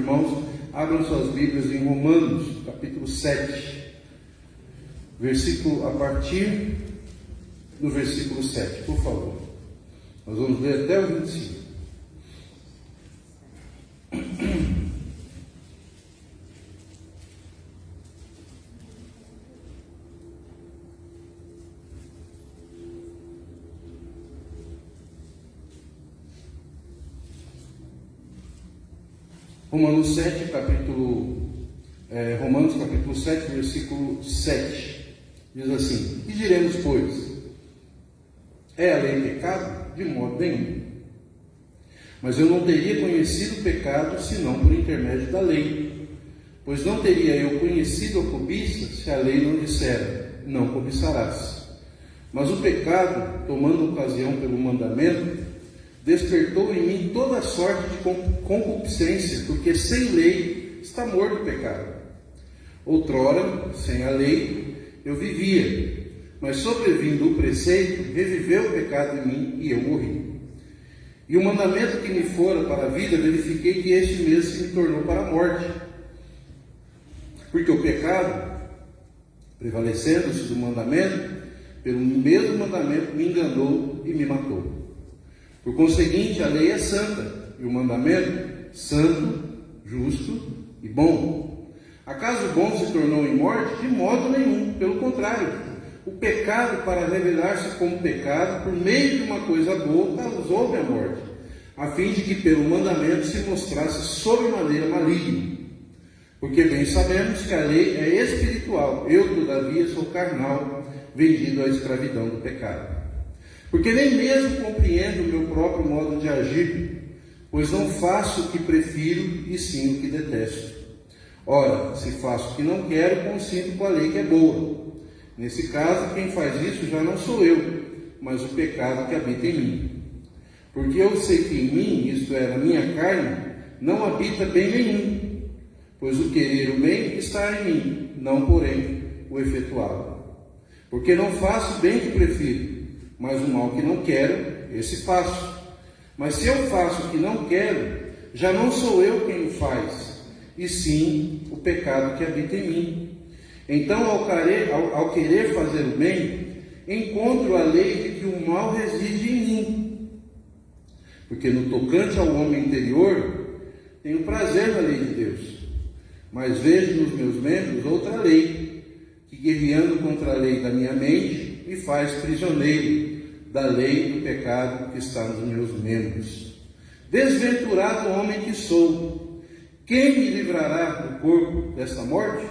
Irmãos, abram suas Bíblias em Romanos, capítulo 7, a partir do versículo 7, por favor. Nós vamos ler até o 25. Romanos capítulo 7, versículo 7, diz assim: que diremos, pois? É a lei pecado? De modo nenhum. Mas eu não teria conhecido o pecado, senão por intermédio da lei. Pois não teria eu conhecido a cobiça, se a lei não dissera, não cobiçarás. Mas o pecado, tomando ocasião pelo mandamento, despertou em mim toda sorte de concupiscência, porque sem lei está morto o pecado. Outrora, sem a lei, eu vivia, mas sobrevindo o preceito, reviveu o pecado em mim e eu morri. E o mandamento que me fora para a vida, verifiquei que este mesmo se me tornou para a morte. Porque o pecado, prevalecendo-se do mandamento, pelo mesmo mandamento me enganou e me matou. Por conseguinte, a lei é santa, e o mandamento, santo, justo e bom. Acaso o bom se tornou em morte? De modo nenhum, pelo contrário. O pecado, para revelar-se como pecado, por meio de uma coisa boa, causou-me a morte, a fim de que pelo mandamento se mostrasse sobremaneira maligno. Porque bem sabemos que a lei é espiritual, eu, todavia, sou carnal, vendido à escravidão do pecado. Porque nem mesmo compreendo o meu próprio modo de agir, pois não faço o que prefiro, e sim o que detesto. Ora, se faço o que não quero, consinto com a lei que é boa. Nesse caso, quem faz isso já não sou eu, mas o pecado que habita em mim. Porque eu sei que em mim, isto é, na minha carne, não habita bem nenhum, pois o querer o bem está em mim, não porém o efetuá-lo. Porque não faço o bem que prefiro, mas o mal que não quero, esse faço. Mas se eu faço o que não quero, já não sou eu quem o faz, e sim o pecado que habita em mim. Então, ao querer fazer o bem, encontro a lei de que o mal reside em mim. Porque no tocante ao homem interior, tenho prazer na lei de Deus, mas vejo nos meus membros outra lei, que guerreando contra a lei da minha mente, me faz prisioneiro da lei do pecado que está nos meus membros. Desventurado homem que sou, quem me livrará do corpo desta morte?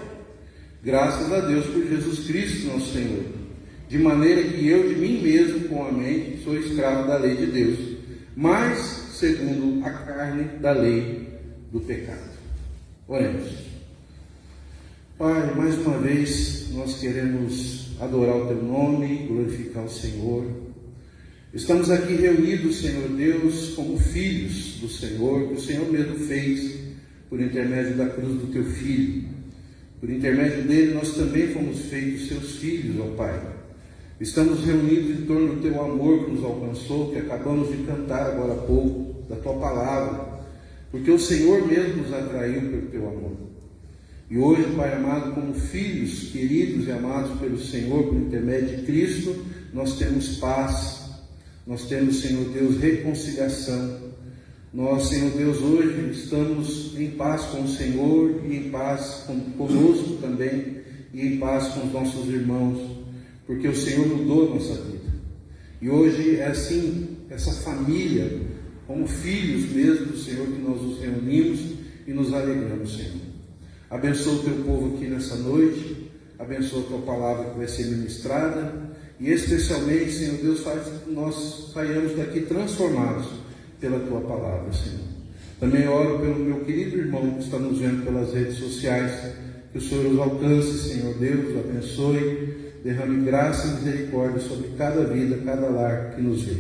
Graças a Deus por Jesus Cristo, nosso Senhor. De maneira que eu de mim mesmo, com a mente, sou escravo da lei de Deus, mas segundo a carne da lei do pecado. Oremos. Pai, mais uma vez nós queremos adorar o Teu nome, glorificar o Senhor. Estamos aqui reunidos, Senhor Deus, como filhos do Senhor, que o Senhor mesmo fez por intermédio da cruz do Teu Filho. Por intermédio dele nós também fomos feitos Seus filhos, ó Pai. Estamos reunidos em torno do Teu amor que nos alcançou, que acabamos de cantar agora há pouco, da Tua palavra, porque o Senhor mesmo nos atraiu pelo Teu amor. E hoje, Pai amado, como filhos queridos e amados pelo Senhor, por intermédio de Cristo, nós temos paz, nós temos, Senhor Deus, reconciliação. Nós, Senhor Deus, hoje estamos em paz com o Senhor e em paz conosco também, e em paz com os nossos irmãos, porque o Senhor mudou a nossa vida. E hoje é assim, essa família, como filhos mesmo do Senhor, que nós nos reunimos e nos alegramos, Senhor. Abençoa o Teu povo aqui nessa noite, abençoa a Tua palavra que vai ser ministrada, e especialmente, Senhor Deus, faz que nós saiamos daqui transformados pela Tua palavra, Senhor. Também oro pelo meu querido irmão que está nos vendo pelas redes sociais, que o Senhor os alcance, Senhor Deus, abençoe, derrame graça e misericórdia sobre cada vida, cada lar que nos vê.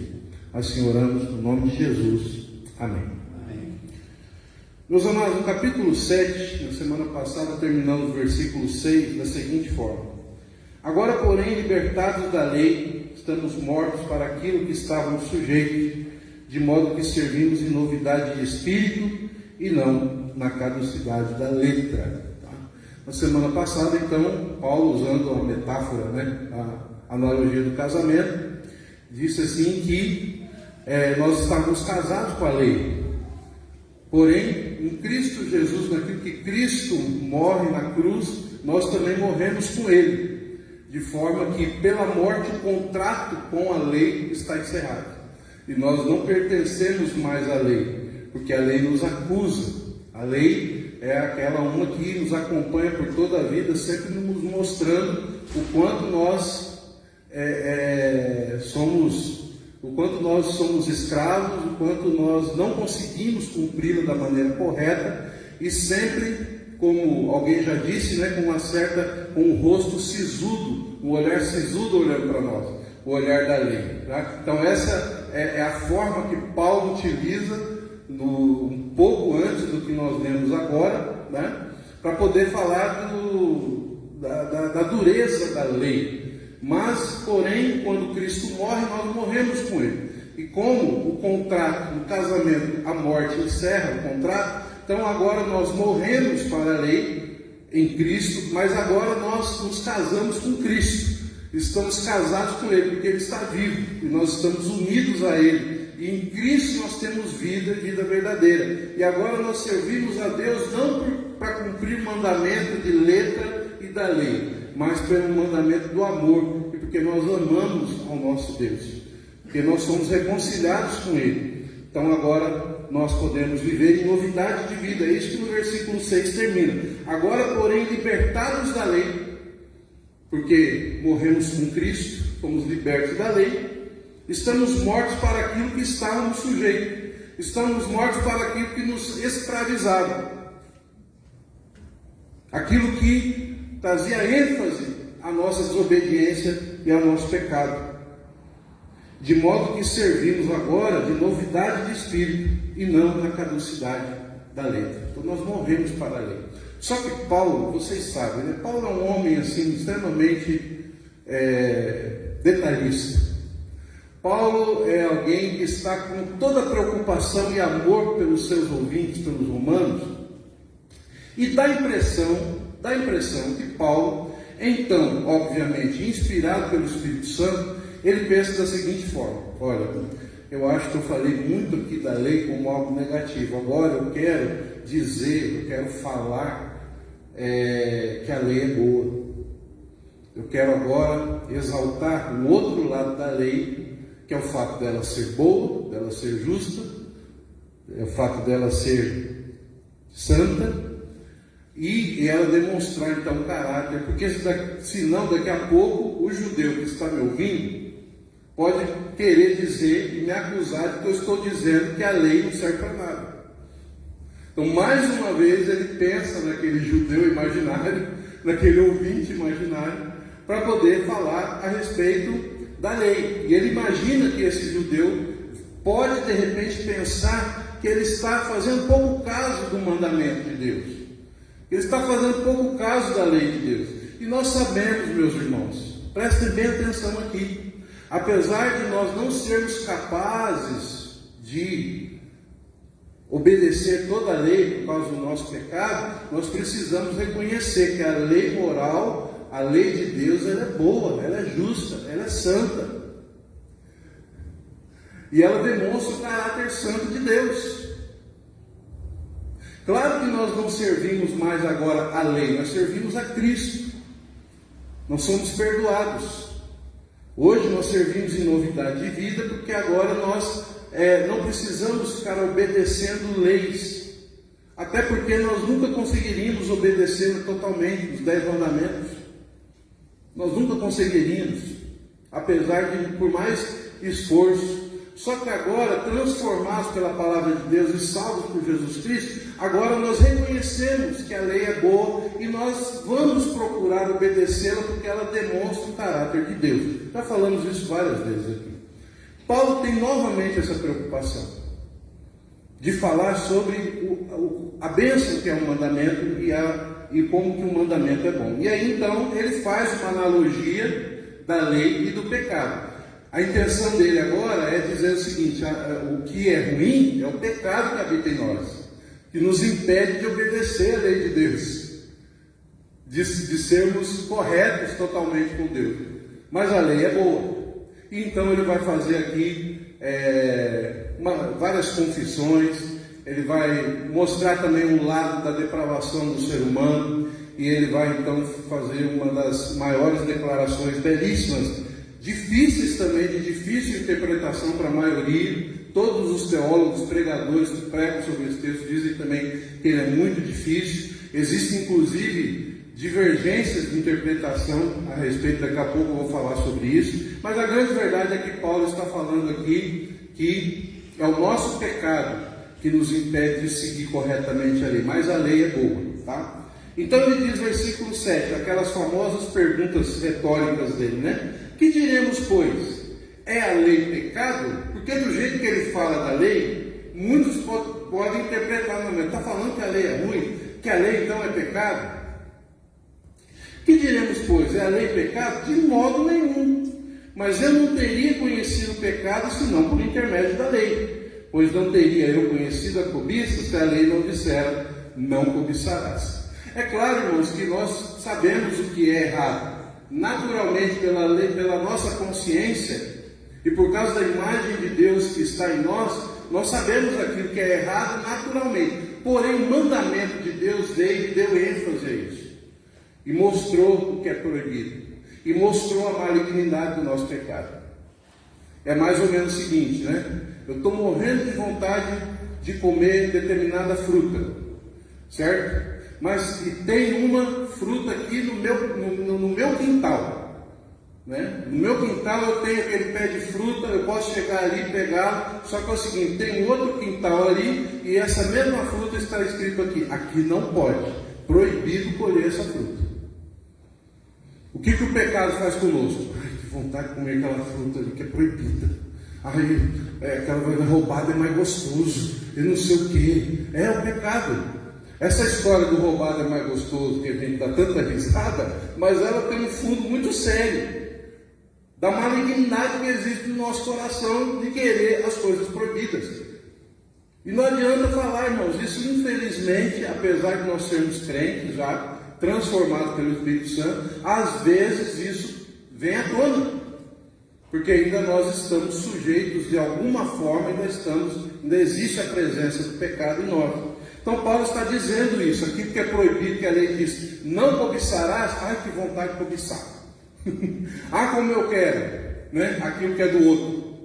Assim oramos no nome de Jesus. Amém. Amém. Meus amados, no capítulo 7, na semana passada, terminamos o versículo 6 da seguinte forma: agora, porém, libertados da lei, estamos mortos para aquilo que estávamos sujeitos, de modo que servimos em novidade de espírito e não na caducidade da letra. Tá? Na semana passada, então, Paulo, usando a metáfora, né, a analogia do casamento, disse assim que nós estávamos casados com a lei. Porém, em Cristo Jesus, naquilo que Cristo morre na cruz, nós também morremos com Ele, de forma que pela morte o contrato com a lei está encerrado. E nós não pertencemos mais à lei, porque a lei nos acusa. A lei é aquela uma que nos acompanha por toda a vida, sempre nos mostrando o quanto nós somos escravos, o quanto nós não conseguimos cumpri-la da maneira correta, e sempre, como alguém já disse, né, com um rosto sisudo, um olhar sisudo olhando para nós, o olhar da lei. Tá? Então essa é a forma que Paulo utiliza um pouco antes do que nós lemos agora, né, para poder falar da dureza da lei. Mas, porém, quando Cristo morre, nós morremos com Ele. E como o contrato, o casamento, a morte encerra o contrato, então agora nós morremos para a lei em Cristo, mas agora nós nos casamos com Cristo. Estamos casados com Ele, porque Ele está vivo, e nós estamos unidos a Ele. E em Cristo nós temos vida verdadeira. E agora nós servimos a Deus não para cumprir o mandamento de letra e da lei, mas pelo mandamento do amor, e porque nós amamos ao nosso Deus, porque nós somos reconciliados com Ele. Então agora nós podemos viver em novidade de vida. É isso que no versículo 6 termina. Agora, porém, libertados da lei, porque morremos com Cristo, fomos libertos da lei, estamos mortos para aquilo que estávamos sujeitos, estamos mortos para aquilo que nos escravizava, aquilo que trazia ênfase à nossa desobediência e ao nosso pecado, de modo que servimos agora de novidade de espírito e não na caducidade da letra. Então nós morremos para a lei. Só que Paulo, vocês sabem, né? Paulo é um homem assim extremamente detalhista. Paulo é alguém que está com toda a preocupação e amor pelos seus ouvintes, pelos romanos, e dá a impressão que Paulo, então, obviamente, inspirado pelo Espírito Santo, ele pensa da seguinte forma: olha, eu acho que eu falei muito aqui da lei como algo negativo, agora eu quero falar que a lei é boa. Eu quero agora exaltar o outro lado da lei, que é o fato dela ser boa, dela ser justa, é o fato dela ser santa, e ela demonstrar então caráter, porque senão daqui a pouco o judeu que está me ouvindo pode querer dizer e me acusar de que eu estou dizendo que a lei não serve para nada. Então, mais uma vez, ele pensa naquele judeu imaginário, naquele ouvinte imaginário, para poder falar a respeito da lei. E ele imagina que esse judeu pode, de repente, pensar que ele está fazendo pouco caso do mandamento de Deus. Ele está fazendo pouco caso da lei de Deus. E nós sabemos, meus irmãos, prestem bem atenção aqui, apesar de nós não sermos capazes de obedecer toda a lei por causa do nosso pecado, nós precisamos reconhecer que a lei moral, a lei de Deus, ela é boa, ela é justa, ela é santa. E ela demonstra o caráter santo de Deus. Claro que nós não servimos mais agora a lei, nós servimos a Cristo. Nós somos perdoados. Hoje nós servimos em novidade de vida, porque agora nós não precisamos ficar obedecendo leis. Até porque nós nunca conseguiríamos obedecer totalmente os 10 mandamentos. Nós nunca conseguiríamos, apesar de, por mais esforço. Só que agora, transformados pela palavra de Deus e salvos por Jesus Cristo, agora nós reconhecemos que a lei é boa e nós vamos procurar obedecê-la porque ela demonstra o caráter de Deus. Já falamos isso várias vezes aqui. Paulo tem novamente essa preocupação de falar sobre a bênção que é o mandamento e como que o mandamento é bom. E aí então ele faz uma analogia da lei e do pecado. A intenção dele agora é dizer o seguinte: o que é ruim é o pecado que habita em nós. que nos impede de obedecer a lei de Deus, de sermos corretos totalmente com Deus. Mas a lei é boa. E então ele vai fazer aqui várias confissões, ele vai mostrar também um lado da depravação do ser humano, e ele vai então fazer uma das maiores declarações belíssimas, difíceis também, de difícil interpretação para a maioria. Todos os teólogos, pregadores que pregam sobre esse texto dizem também que ele é muito difícil. Existem inclusive divergências de interpretação a respeito, daqui a pouco eu vou falar sobre isso, mas a grande verdade é que Paulo está falando aqui que é o nosso pecado que nos impede de seguir corretamente a lei, mas a lei é boa, tá? Então ele diz, versículo 7, aquelas famosas perguntas retóricas dele, né? Que diremos, pois? É a lei pecado? Porque do jeito que ele fala da lei, muitos podem interpretar, não, mas está falando que a lei é ruim, que a lei então é pecado? Que diremos, pois? É a lei pecado? De modo nenhum. Mas eu não teria conhecido o pecado senão por intermédio da lei. Pois não teria eu conhecido a cobiça se a lei não dissera, não cobiçarás. É claro, irmãos, que nós sabemos o que é errado. Naturalmente, pela lei, pela nossa consciência, e por causa da imagem de Deus que está em nós, nós sabemos aquilo que é errado naturalmente. Porém, o mandamento de Deus veio e deu ênfase a isso. E mostrou o que é proibido. E mostrou a malignidade do nosso pecado. É mais ou menos o seguinte, né? Eu estou morrendo de vontade de comer determinada fruta, certo? Mas tem uma fruta aqui no meu quintal, né? No meu quintal eu tenho aquele pé de fruta, eu posso chegar ali e pegá-lo, só que é o seguinte, tem outro quintal ali e essa mesma fruta está escrito aqui não pode, proibido colher essa fruta. O que o pecado faz conosco? Ai, que vontade de comer aquela fruta ali que é proibida. Ai, aquela roubada é mais gostoso, e não sei o que. É o pecado. Essa história do roubado é mais gostoso, que a gente dá tanta risada, mas ela tem um fundo muito sério, da malignidade que existe no nosso coração de querer as coisas proibidas. E não adianta falar, irmãos, isso infelizmente, apesar de nós sermos crentes já, transformados pelo Espírito Santo, às vezes isso vem à tona, porque ainda nós estamos sujeitos de alguma forma, ainda existe a presença do pecado em nós. Então Paulo está dizendo isso, aquilo que é proibido, que a lei diz, não cobiçarás, ai que vontade de cobiçar, ah como eu quero, né? Aquilo que é do outro,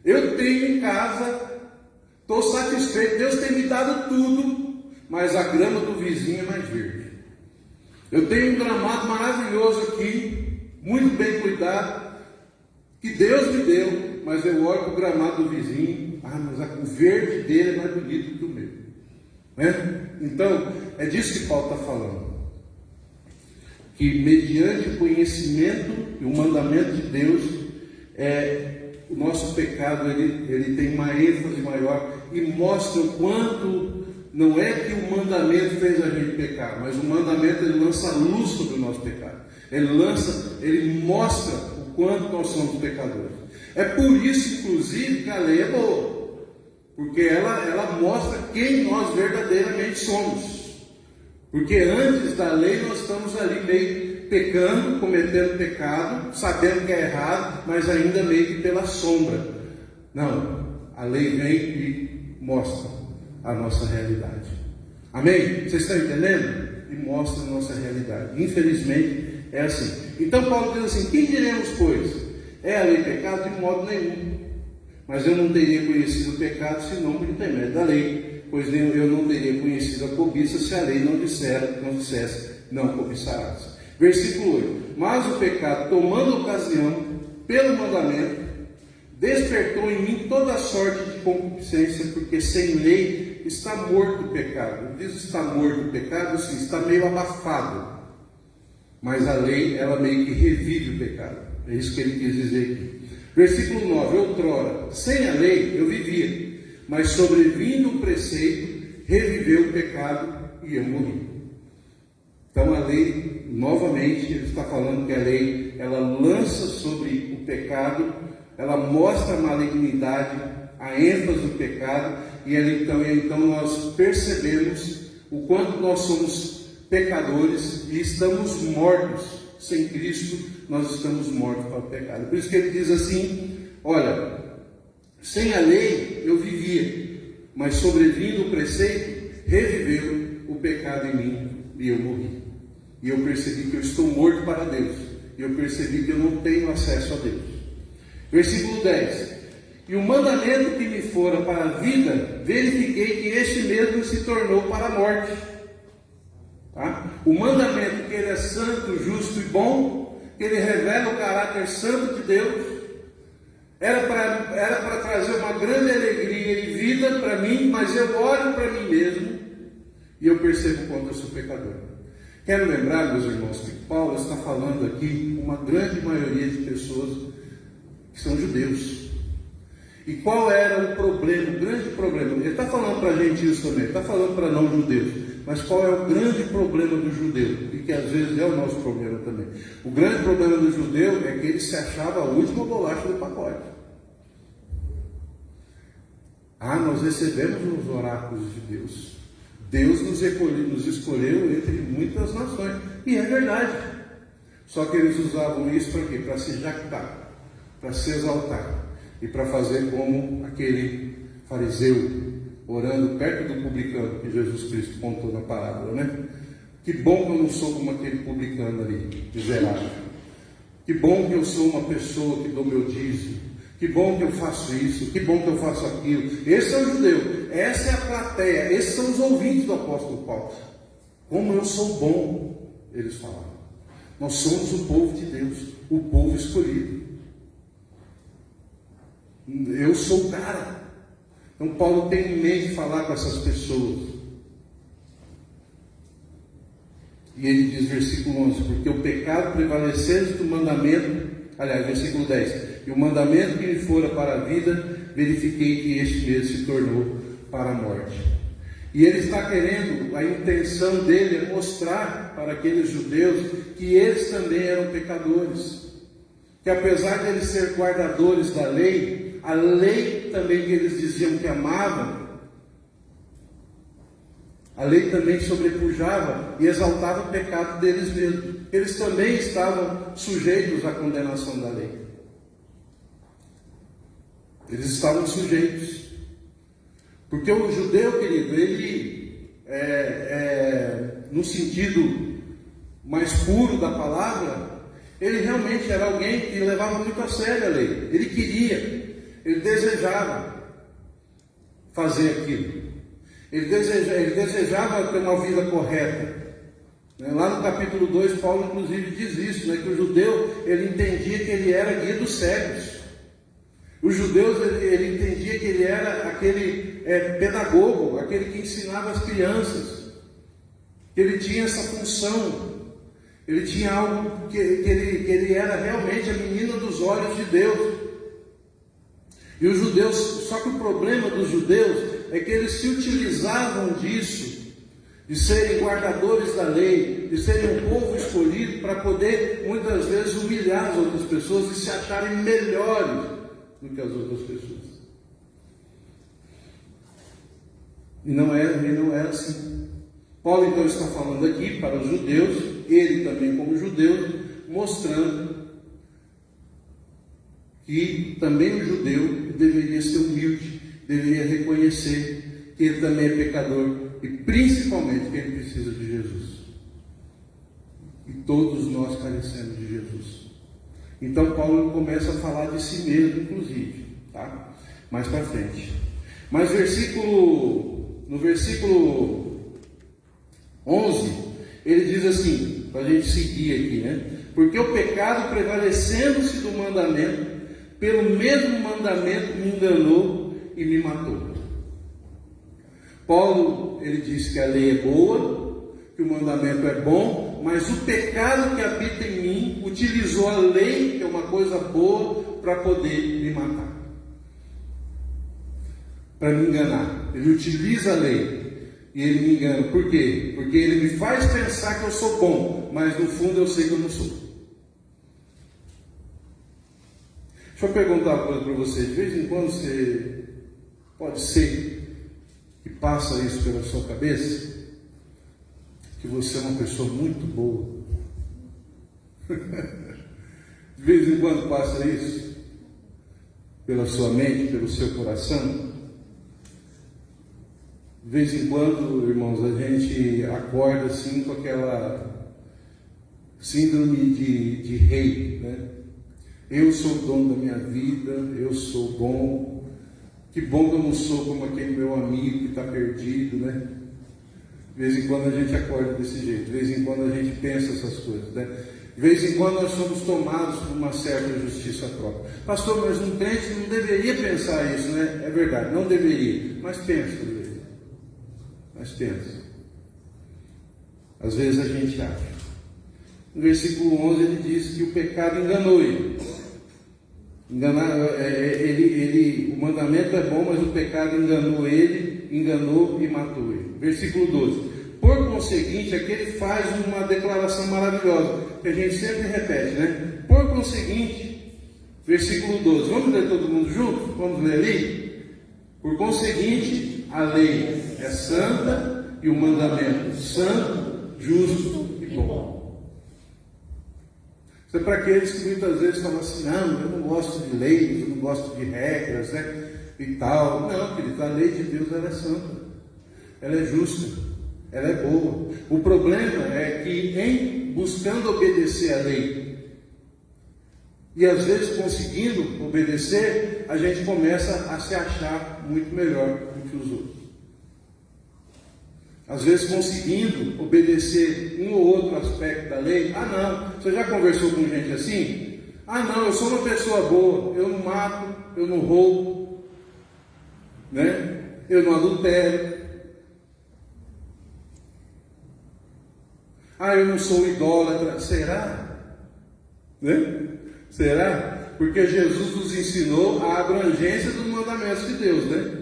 eu tenho em casa, estou satisfeito, Deus tem me dado tudo, mas a grama do vizinho é mais verde. Eu tenho um gramado maravilhoso aqui, muito bem cuidado, que Deus me deu, mas eu olho para o gramado do vizinho, mas o verde dele é mais bonito que o meu. Né? Então, é disso que Paulo está falando. Que mediante o conhecimento e o mandamento de Deus, o nosso pecado ele tem uma ênfase maior e mostra o quanto. Não é que o mandamento fez a gente pecar, mas o mandamento ele lança luz sobre o nosso pecado. Ele mostra o quanto nós somos pecadores. É por isso, inclusive, que a lei é boa, porque ela mostra quem nós verdadeiramente somos. Porque antes da lei nós estamos ali meio pecando, cometendo pecado, sabendo que é errado, mas ainda meio que pela sombra. Não, a lei vem e mostra a nossa realidade. Amém? Vocês estão entendendo? E mostra a nossa realidade. Infelizmente é assim. Então Paulo diz assim, quem diremos, pois? É a lei pecado? De modo nenhum. Mas eu não teria conhecido o pecado senão por intermédio da lei, pois eu não teria conhecido a cobiça se a lei não dissesse, não cobiçarás. Versículo 8. Mas o pecado, tomando ocasião pelo mandamento, despertou em mim toda sorte de concupiscência, porque sem lei está morto o pecado. Diz está morto o pecado, assim, está meio abafado. Mas a lei, ela meio que revive o pecado. É isso que ele quis dizer aqui. Versículo 9. Outrora, sem a lei eu vivia, mas sobrevindo o preceito, reviveu o pecado e eu morri. Então a lei, novamente, ele está falando que a lei, ela lança sobre o pecado, ela mostra a malignidade, a ênfase do pecado, e então nós percebemos o quanto nós somos pecadores e estamos mortos. Sem Cristo, nós estamos mortos para o pecado. Por isso que ele diz assim: olha, sem a lei eu vivia, mas sobrevindo o preceito, reviveu o pecado em mim e eu morri. E eu percebi que eu estou morto para Deus. E eu percebi que eu não tenho acesso a Deus. Versículo 10. E o mandamento que me fora para a vida, verifiquei que este mesmo se tornou para a morte. Tá? O mandamento que ele é santo, justo e bom, que ele revela o caráter santo de Deus, era para trazer uma grande alegria e vida para mim, mas eu olho para mim mesmo e eu percebo quanto eu sou pecador. Quero lembrar, meus irmãos, que Paulo está falando aqui com uma grande maioria de pessoas que são judeus. E qual era o problema, o grande problema? Ele está falando para gentios também, está falando para não judeus. Mas qual é o grande problema do judeu? E que às vezes é o nosso problema também. O grande problema do judeu é que ele se achava a última bolacha do pacote. Nós recebemos os oráculos de Deus. Deus nos escolheu entre muitas nações. E é verdade. Só que eles usavam isso para quê? Para se jactar, para se exaltar. E para fazer como aquele fariseu, orando perto do publicano, que Jesus Cristo contou na parábola, né? Que bom que eu não sou como aquele publicano ali, miserável. Que bom que eu sou uma pessoa que dou meu dízimo. Que bom que eu faço isso, que bom que eu faço aquilo. Esse é o judeu, essa é a plateia, esses são os ouvintes do apóstolo Paulo. Como eu sou bom, eles falavam. Nós somos o povo de Deus, o povo escolhido. Eu sou o cara. Então Paulo tem em mente falar com essas pessoas. E ele diz, versículo 11, porque o pecado prevalecendo do mandamento, aliás, versículo 10, e o mandamento que me fora para a vida, verifiquei que este mesmo se tornou para a morte. E ele está querendo, a intenção dele é mostrar para aqueles judeus que eles também eram pecadores. Que apesar de eles serem guardadores da lei, a lei também que eles diziam que amavam, a lei também sobrepujava e exaltava o pecado deles mesmos. Eles também estavam sujeitos à condenação da lei. Eles estavam sujeitos. Porque o judeu, querido, ele, no sentido mais puro da palavra, ele realmente era alguém que levava muito a sério a lei. Ele queria, ele desejava fazer aquilo. Ele desejava ter uma vida correta. Lá no capítulo 2, Paulo inclusive diz isso, que o judeu, ele entendia que ele era guia dos cegos. Os judeus, ele entendia que ele era aquele pedagogo, aquele que ensinava as crianças. Ele tinha essa função. Ele tinha algo que ele era realmente a menina dos olhos de Deus. E os judeus, só que o problema dos judeus é que eles se utilizavam disso, de serem guardadores da lei, de serem um povo escolhido para poder muitas vezes humilhar as outras pessoas e se acharem melhores do que as outras pessoas. E não era assim. Paulo então está falando aqui para os judeus, ele também como judeu, mostrando que também o judeu deveria ser humilde, deveria reconhecer que ele também é pecador e principalmente que ele precisa de Jesus. E todos nós carecemos de Jesus. Então Paulo começa a falar de si mesmo, inclusive, tá? Mais para frente. Mas no versículo 11, ele diz assim, para a gente seguir aqui, porque o pecado prevalecendo-se do mandamento, pelo mesmo mandamento me enganou e me matou. Paulo, ele diz que a lei é boa, que o mandamento é bom, mas o pecado que habita em mim utilizou a lei, que é uma coisa boa, para poder me matar, para me enganar. Ele utiliza a lei e ele me engana. Por quê? Porque ele me faz pensar que eu sou bom, mas no fundo eu sei que eu não sou. Deixa eu perguntar uma coisa para você. De vez em quando você pode ser que passa isso pela sua cabeça? Que você é uma pessoa muito boa. De vez em quando passa isso pela sua mente, pelo seu coração. De vez em quando, irmãos, a gente acorda assim com aquela síndrome de rei, né? Eu sou o dono da minha vida, eu sou bom. Que bom que eu não sou como aquele meu amigo que está perdido, né? De vez em quando a gente acorda desse jeito, de vez em quando a gente pensa essas coisas, né? De vez em quando nós somos tomados por uma certa justiça própria. Pastor, mas um crente não deveria pensar isso, né? É verdade, não deveria, mas pensa, mas pensa. Às vezes a gente acha. No versículo 11 ele diz que o pecado enganou ele. O mandamento é bom, mas o pecado enganou e matou ele. Versículo 12. Por conseguinte, aqui ele faz uma declaração maravilhosa, que a gente sempre repete, né? Por conseguinte, versículo 12. Vamos ler todo mundo junto? Vamos ler ali? Por conseguinte, a lei é santa e o mandamento santo, justo e bom. Isso é para aqueles que muitas vezes falam assim, não, eu não gosto de leis, eu não gosto de regras, né? E tal. Não, querido, a lei de Deus ela é santa, ela é justa, ela é boa. O problema é que em buscando obedecer a lei, e às vezes conseguindo obedecer, a gente começa a se achar muito melhor do que os outros. Às vezes conseguindo obedecer um ou outro aspecto da lei. Ah não, você já conversou com gente assim? Ah não, eu sou uma pessoa boa, eu não mato, eu não roubo, né? Eu não adultero. Ah, eu não sou idólatra. Será? Né? Será? Porque Jesus nos ensinou a abrangência dos mandamentos de Deus, né?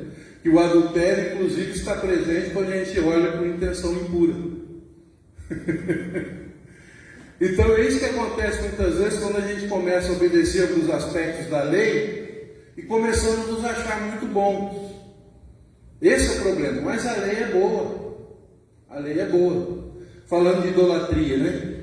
Que o adultério, inclusive, está presente quando a gente olha com intenção impura. Então é isso que acontece muitas vezes quando a gente começa a obedecer alguns aspectos da lei e começamos a nos achar muito bons. Esse é o problema, mas a lei é boa. A lei é boa. Falando de idolatria, né?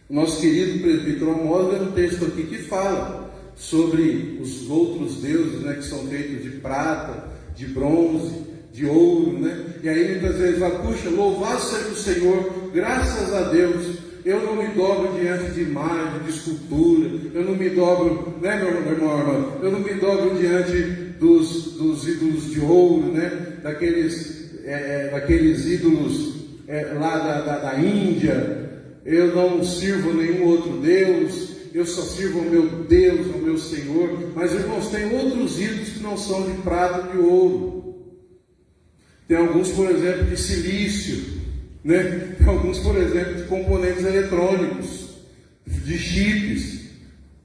O nosso querido presbítero Amós tem um texto aqui que fala sobre os outros deuses, né, que são feitos de prata, de bronze, de ouro, né? E aí muitas vezes vai, puxa, louvado seja o Senhor, graças a Deus, eu não me dobro diante de imagem, de escultura, eu não me dobro, né, meu irmão, eu não me dobro diante dos ídolos de ouro, né? Daqueles ídolos lá da Índia. Eu não sirvo nenhum outro Deus, eu só sirvo ao meu Deus, ao meu Senhor. Mas, irmãos, tem outros ídolos que não são de prata e de ouro. Tem alguns, por exemplo, de silício, né? Tem alguns, por exemplo, de componentes eletrônicos, de chips,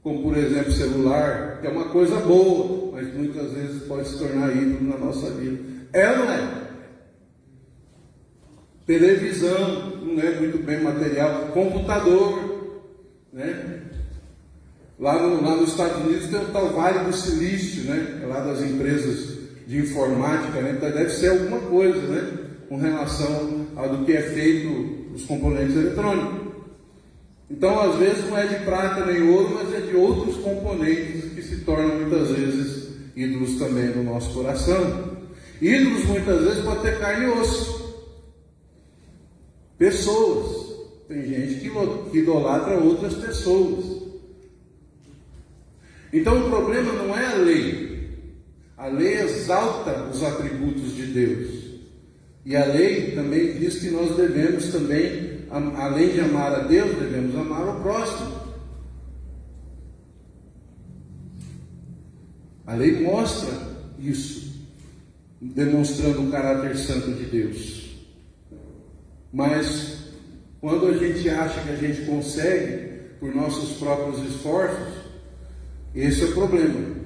como, por exemplo, celular, que é uma coisa boa, mas muitas vezes pode se tornar ídolo na nossa vida. É ou não é? Televisão, não é muito bem material, computador, né? Lá nos Estados Unidos tem o tal Vale do Silício, né? Lá das empresas de informática, né? Então deve ser alguma coisa, né? Com relação ao do que é feito os componentes eletrônicos. Então, às vezes, não é de prata nem ouro, mas é de outros componentes que se tornam muitas vezes ídolos também no nosso coração. Ídolos muitas vezes podem ter carne e osso. Pessoas. Tem gente que idolatra outras pessoas. Então o problema não é a lei. A lei exalta os atributos de Deus. E a lei também diz que nós devemos também, além de amar a Deus, devemos amar o próximo. A lei mostra isso, demonstrando o caráter santo de Deus. Mas quando a gente acha que a gente consegue por nossos próprios esforços, esse é o problema.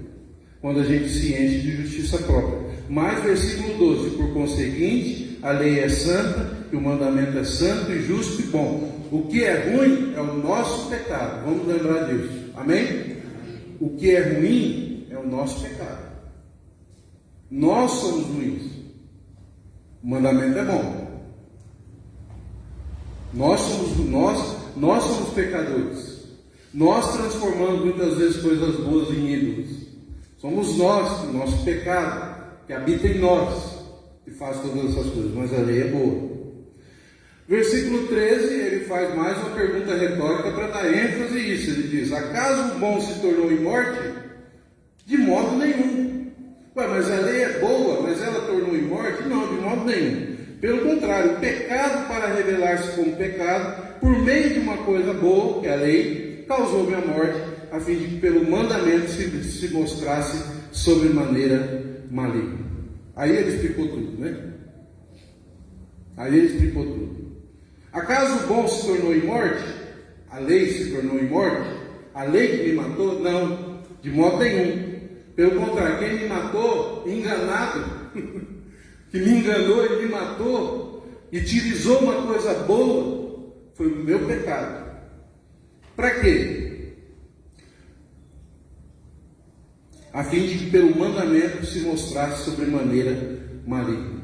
Quando a gente se enche de justiça própria. Mas versículo 12, por conseguinte, a lei é santa, e o mandamento é santo e justo e bom. O que é ruim é o nosso pecado. Vamos lembrar disso. Amém? O que é ruim é o nosso pecado. Nós somos ruins. O mandamento é bom. Nós somos pecadores. Nós transformamos muitas vezes coisas boas em ídolos. Somos nós, o nosso pecado, que habita em nós, que faz todas essas coisas, mas a lei é boa. Versículo 13, ele faz mais uma pergunta retórica para dar ênfase a isso. Ele diz: acaso o bom se tornou em morte? De modo nenhum. Ué, mas a lei é boa, mas ela tornou em morte? Não, de modo nenhum. Pelo contrário, o pecado, para revelar-se como pecado, por meio de uma coisa boa, que é a lei, causou-me a morte, a fim de que pelo mandamento se mostrasse sobremaneira maligno. Aí ele explicou tudo, né? Aí ele explicou tudo. Acaso o bom se tornou em morte? A lei se tornou em morte? A lei que me matou? Não, de modo nenhum. Pelo contrário, quem me matou, enganado, que me enganou e me matou, e utilizou uma coisa boa, foi o meu pecado. Para quê? A fim de que pelo mandamento se mostrasse sobremaneira maligno.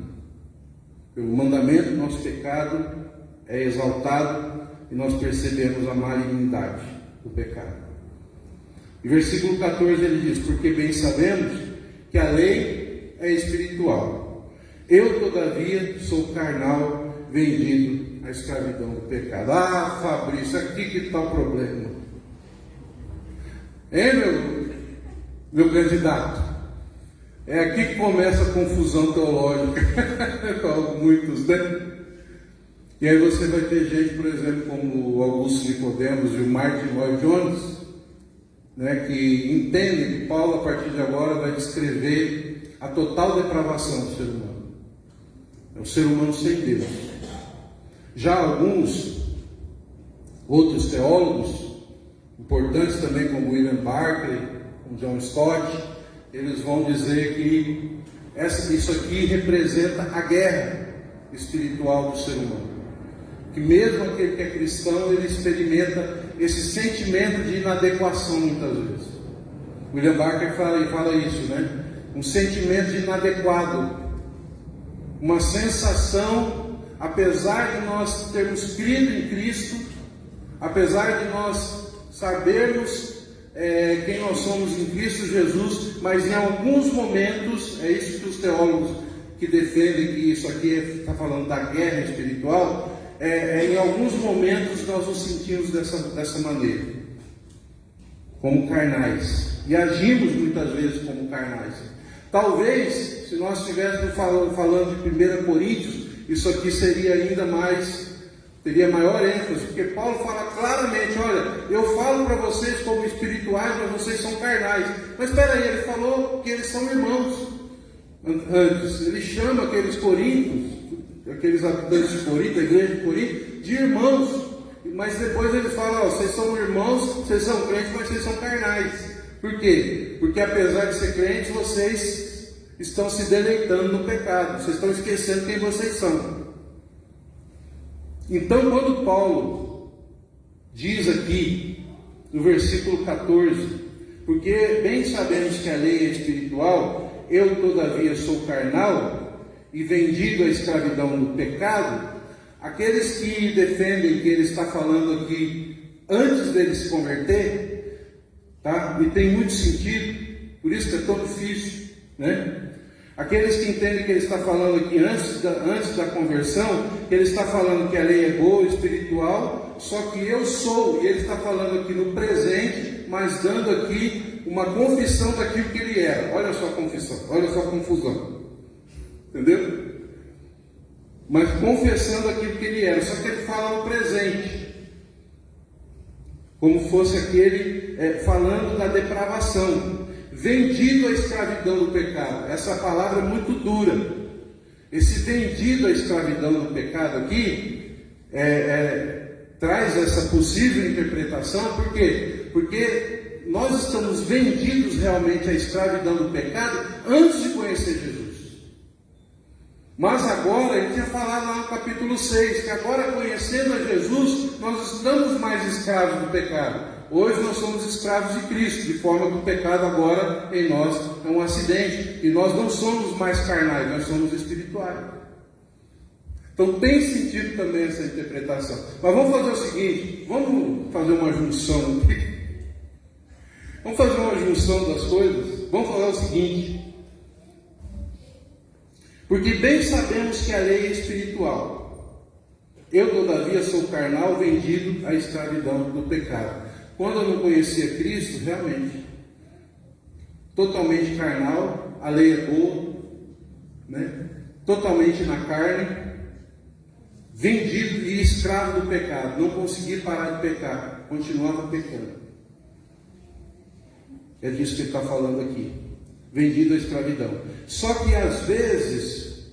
Pelo mandamento, nosso pecado é exaltado e nós percebemos a malignidade do pecado. E versículo 14 ele diz: porque bem sabemos que a lei é espiritual. Eu, todavia, sou carnal, vendido à escravidão do pecado. Ah, Fabrício, aqui que está o problema. Meu candidato? É aqui que começa a confusão teológica com muitos, né? E aí você vai ter gente, por exemplo, como o Augusto Nicodemos e o Martin Lloyd Jones, né, que entendem que Paulo, a partir de agora, vai descrever a total depravação do ser humano. É o ser humano sem Deus. Já alguns outros teólogos, importantes também, como William Barclay, como John Stott, eles vão dizer que isso aqui representa a guerra espiritual do ser humano. Que mesmo aquele que é cristão, ele experimenta esse sentimento de inadequação muitas vezes. William Barclay fala isso, né? Um sentimento de inadequado. Uma sensação, apesar de nós termos crido em Cristo, apesar de nós sabermos quem nós somos em Cristo Jesus, mas em alguns momentos, é isso que os teólogos que defendem que isso aqui está falando da guerra espiritual, em alguns momentos nós nos sentimos dessa maneira, como carnais, e agimos muitas vezes como carnais. Talvez, se nós estivéssemos falando de 1 Coríntios, isso aqui seria ainda mais, teria maior ênfase, porque Paulo fala claramente: olha, eu falo para vocês como espirituais, mas vocês são carnais. Mas espera aí, ele falou que eles são irmãos. Antes, ele chama aqueles coríntios, aqueles habitantes de Corinto, a igreja de Corinto, de irmãos. Mas depois ele fala: vocês são irmãos, vocês são crentes, mas vocês são carnais. Por quê? Porque apesar de ser crentes, vocês estão se deleitando no pecado, vocês estão esquecendo quem vocês são. Então, quando Paulo diz aqui, no versículo 14: porque bem sabemos que a lei é espiritual, eu todavia sou carnal e vendido à escravidão do pecado, aqueles que defendem que ele está falando aqui antes dele se converter, tá? E tem muito sentido, por isso que é tão difícil, né? Aqueles que entendem que ele está falando aqui antes da conversão, que ele está falando que a lei é boa, espiritual, só que eu sou, e ele está falando aqui no presente, mas dando aqui uma confissão daquilo que ele era. Olha só a confissão, olha só a confusão, entendeu? Mas confessando aquilo que ele era, só que ele fala no presente, como fosse aquele falando da depravação, vendido à escravidão do pecado. Essa palavra é muito dura. Esse vendido à escravidão do pecado aqui traz essa possível interpretação. Por quê? Porque nós estamos vendidos realmente à escravidão do pecado antes de conhecer Jesus. Mas agora, ele tinha falado lá no capítulo 6, que agora, conhecendo a Jesus, nós estamos mais escravos do pecado. Hoje nós somos escravos de Cristo, de forma que o pecado agora em nós é um acidente. E nós não somos mais carnais, nós somos espirituais. Então tem sentido também essa interpretação. Mas vamos fazer o seguinte, vamos fazer uma junção aqui. Vamos fazer uma junção das coisas. Vamos falar o seguinte. Porque bem sabemos que a lei é espiritual. Eu, todavia, sou carnal, vendido à escravidão do pecado. Quando eu não conhecia Cristo, realmente, totalmente carnal, a lei é boa, né? Totalmente na carne, vendido e escravo do pecado, não consegui parar de pecar, continuava pecando. É disso que ele está falando aqui, vendido à escravidão. Só que às vezes,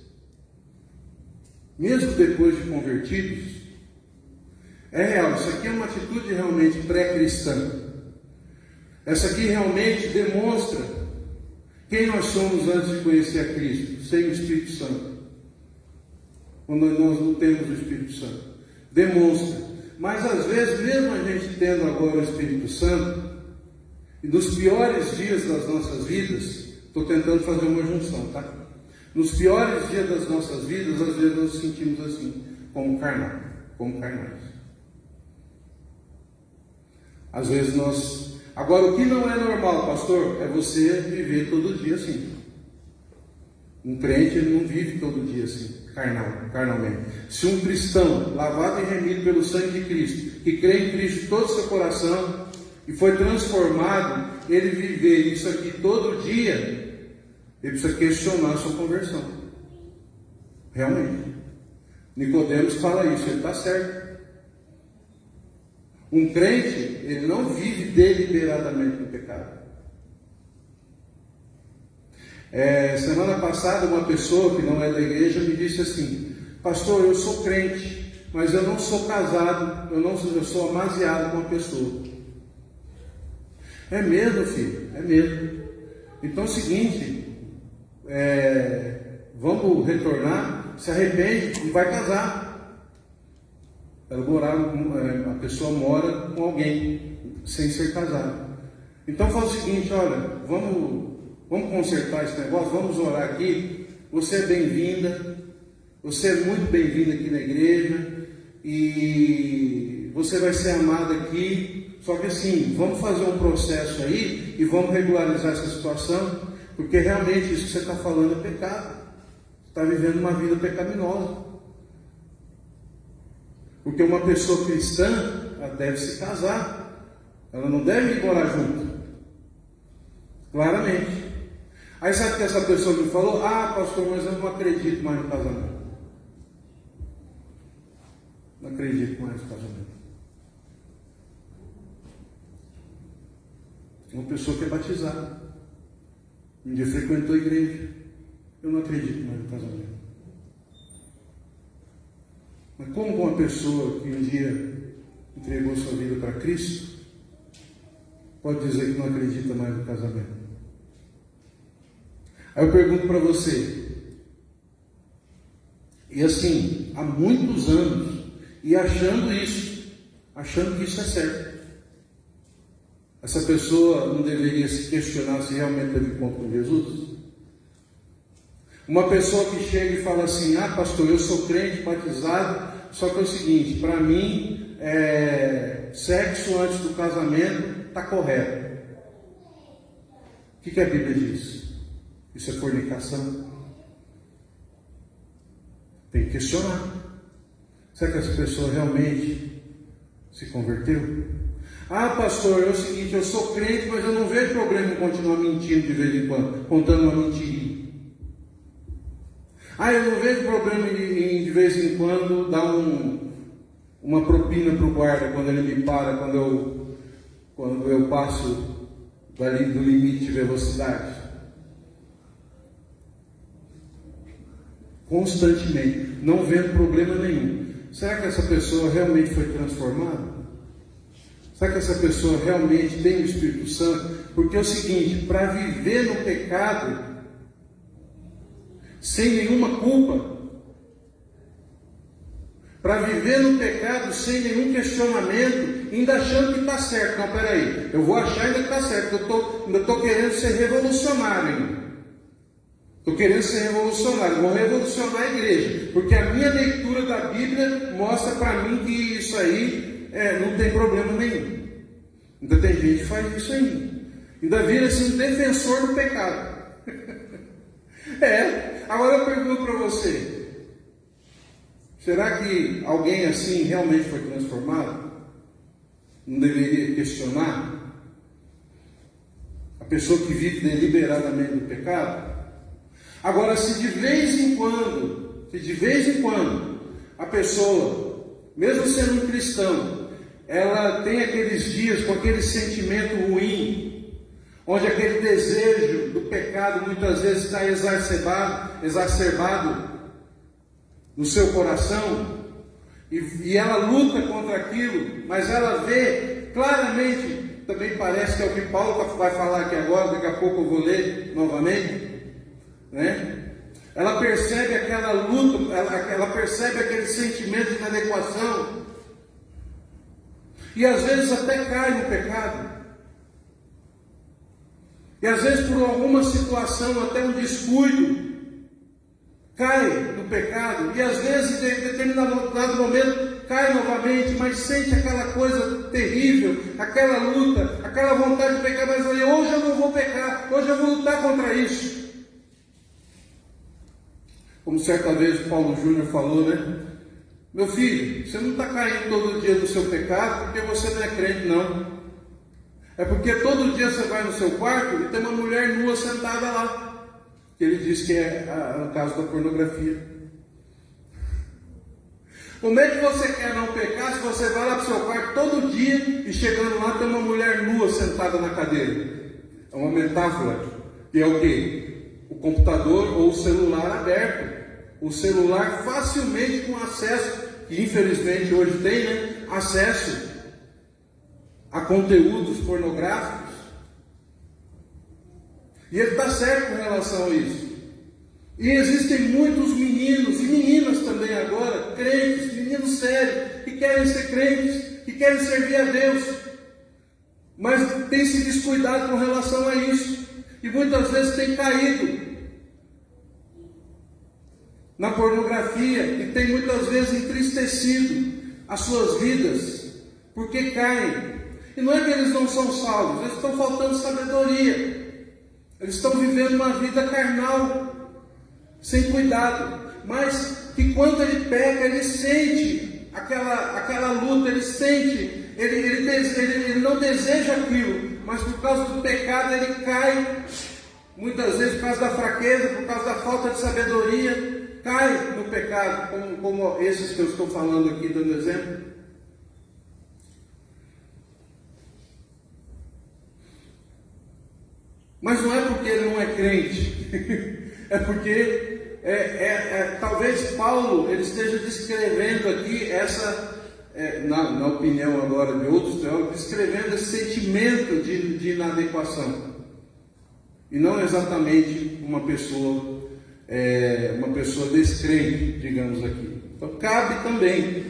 mesmo depois de convertidos, é real, isso aqui é uma atitude realmente pré-cristã. Essa aqui realmente demonstra quem nós somos antes de conhecer a Cristo, sem o Espírito Santo. Quando nós não temos o Espírito Santo. Demonstra. Mas às vezes, mesmo a gente tendo agora o Espírito Santo, e nos piores dias das nossas vidas, estou tentando fazer uma junção, tá? Nos piores dias das nossas vidas, às vezes nós nos sentimos assim, como carnais. Às vezes nós... Agora, o que não é normal, pastor, é você viver todo dia assim. Um crente, ele não vive todo dia assim, carnalmente. Se um cristão, lavado e remido pelo sangue de Cristo, que crê em Cristo de todo o seu coração, e foi transformado, ele viver isso aqui todo dia, ele precisa questionar a sua conversão. Realmente. Nicodemos fala isso, ele está certo. Um crente, ele não vive deliberadamente no pecado. Semana passada, uma pessoa que não é da igreja me disse assim: pastor, eu sou crente, mas eu não sou casado, eu sou amasiado com uma pessoa. É mesmo, filho, é mesmo. Então é o seguinte, vamos retornar, se arrepende e vai casar. A pessoa mora com alguém sem ser casado. Então fala o seguinte: olha, vamos consertar esse negócio, vamos orar aqui. Você é bem-vinda, você é muito bem-vinda aqui na igreja, e você vai ser amada aqui. Só que assim, vamos fazer um processo aí e vamos regularizar essa situação, porque realmente isso que você está falando é pecado. Você está vivendo uma vida pecaminosa. Porque uma pessoa cristã, ela deve se casar, ela não deve ir morar junto. Claramente. Aí sabe que essa pessoa me falou: ah, pastor, mas eu não acredito mais no casamento. Não acredito mais no casamento. Uma pessoa que é batizada, um dia frequentou a igreja. Eu não acredito mais no casamento. Mas como uma pessoa que um dia entregou sua vida para Cristo pode dizer que não acredita mais no casamento? Aí eu pergunto para você, e assim, há muitos anos, e achando que isso é certo, essa pessoa não deveria se questionar se realmente teve encontro com Jesus? Uma pessoa que chega e fala assim: ah, pastor, eu sou crente, batizado, só que é o seguinte, para mim, sexo antes do casamento está correto. O que a Bíblia diz? Isso é fornicação? Tem que questionar. Será que essa pessoa realmente se converteu? Ah, pastor, é o seguinte, eu sou crente, mas eu não vejo problema em continuar mentindo de vez em quando, contando uma mentirinha. Ah, eu não vejo problema em de vez em quando dar uma propina para o guarda quando ele me para, quando eu passo do limite de velocidade. Constantemente, não vendo problema nenhum. Será que essa pessoa realmente foi transformada? Será que essa pessoa realmente tem o Espírito Santo? Porque é o seguinte, para viver no pecado sem nenhuma culpa, para viver no pecado sem nenhum questionamento, ainda achando que está certo. Não, peraí, eu vou achar ainda que está certo, eu ainda estou querendo ser revolucionário ainda. Estou querendo ser revolucionário, vou revolucionar a igreja, porque a minha leitura da Bíblia mostra para mim que isso aí não tem problema nenhum. Ainda tem gente que faz isso ainda. Ainda vira-se um defensor do pecado. Agora eu pergunto para você: será que alguém assim realmente foi transformado? Não deveria questionar? A pessoa que vive deliberadamente no pecado? Agora, se de vez em quando a pessoa, mesmo sendo um cristão, ela tem aqueles dias com aquele sentimento ruim, onde aquele desejo do pecado muitas vezes está exacerbado no seu coração, e ela luta contra aquilo, mas ela vê claramente, também parece que é o que Paulo vai falar aqui agora, daqui a pouco eu vou ler novamente, né? Ela percebe aquela luta, ela percebe aquele sentimento de inadequação, e às vezes até cai no pecado, e às vezes por alguma situação, até um descuido, cai no pecado, e às vezes em determinado momento cai novamente, mas sente aquela coisa terrível, aquela luta, aquela vontade de pecar, mas aí, hoje eu não vou pecar, hoje eu vou lutar contra isso. Como certa vez o Paulo Júnior falou, né? Meu filho, você não está caindo todo dia no seu pecado porque você não é crente, não. É porque todo dia você vai no seu quarto e tem uma mulher nua sentada lá. Ele diz que é o caso da pornografia. Como é que você quer não pecar se você vai lá para o seu quarto todo dia e chegando lá tem uma mulher nua sentada na cadeira? É uma metáfora. Que é o quê? O computador ou o celular aberto. O celular facilmente com acesso, que infelizmente hoje tem, né? Acesso a conteúdos pornográficos. E ele está certo com relação a isso. E existem muitos meninos e meninas também agora, crentes, meninos sérios, que querem ser crentes, que querem servir a Deus, mas têm se descuidado com relação a isso, e muitas vezes têm caído na pornografia, e têm muitas vezes entristecido as suas vidas, porque caem. E não é que eles não são salvos, eles estão faltando sabedoria. Eles estão vivendo uma vida carnal, sem cuidado. Mas que quando ele peca, ele sente aquela luta, ele sente, ele não deseja aquilo, mas por causa do pecado ele cai. Muitas vezes por causa da fraqueza, por causa da falta de sabedoria, cai no pecado, como esses que eu estou falando aqui, dando exemplo. Mas não é porque ele não é crente, é porque talvez Paulo ele esteja descrevendo aqui na opinião agora de outros teólogos, descrevendo esse sentimento de inadequação, e não exatamente uma pessoa descrente, digamos aqui. Então cabe também.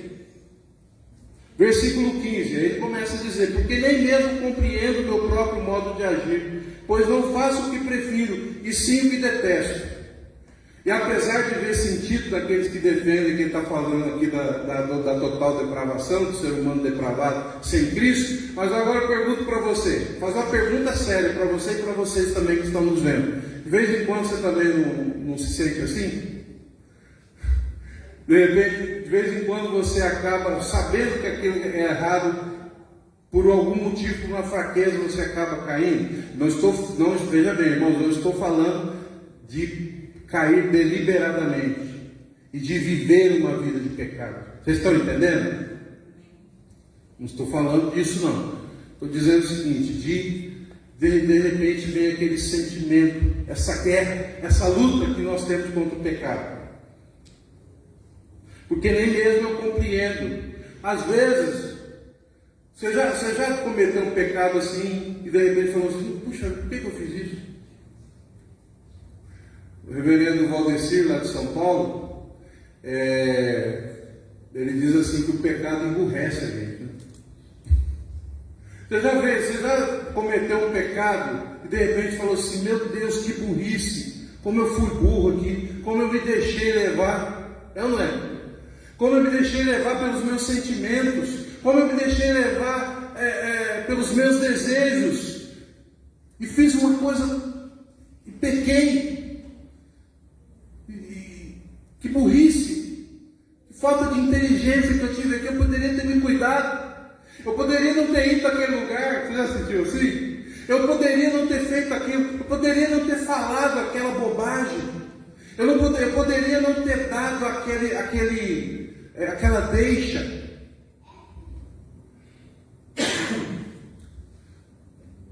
Versículo 15, aí ele começa a dizer: porque nem mesmo compreendo o meu próprio modo de agir, pois não faço o que prefiro, e sim o que detesto. E apesar de ver sentido daqueles que defendem, quem está falando aqui da total depravação, do ser humano depravado sem Cristo, mas agora eu pergunto para você, faz uma pergunta séria para você e para vocês também que estão nos vendo. De vez em quando você também não se sente assim? De repente, de vez em quando você acaba sabendo que aquilo é errado, por algum motivo, por uma fraqueza, você acaba caindo. Veja bem, irmãos, não estou falando de cair deliberadamente e de viver uma vida de pecado. Vocês estão entendendo? Não estou falando disso, não. Estou dizendo o seguinte: de repente vem aquele sentimento, essa guerra, essa luta que nós temos contra o pecado. Porque nem mesmo eu compreendo. Às vezes, você já cometeu um pecado assim, e de repente falou assim: puxa, por que eu fiz isso? O reverendo Valdecir, lá de São Paulo, ele diz assim que o pecado emburrece a gente. Né? Você já cometeu um pecado e de repente falou assim: meu Deus, que burrice! como eu fui burro aqui, como eu me deixei levar, é ou não é? Como eu me deixei levar pelos meus sentimentos, como eu me deixei levar pelos meus desejos, e fiz uma coisa, e pequei, que burrice, que falta de inteligência que eu tive aqui. Eu poderia ter me cuidado, eu poderia não ter ido àquele lugar. Você já sentiu assim? Eu poderia não ter feito aquilo, eu poderia não ter falado aquela bobagem, eu poderia não ter dado aquela deixa.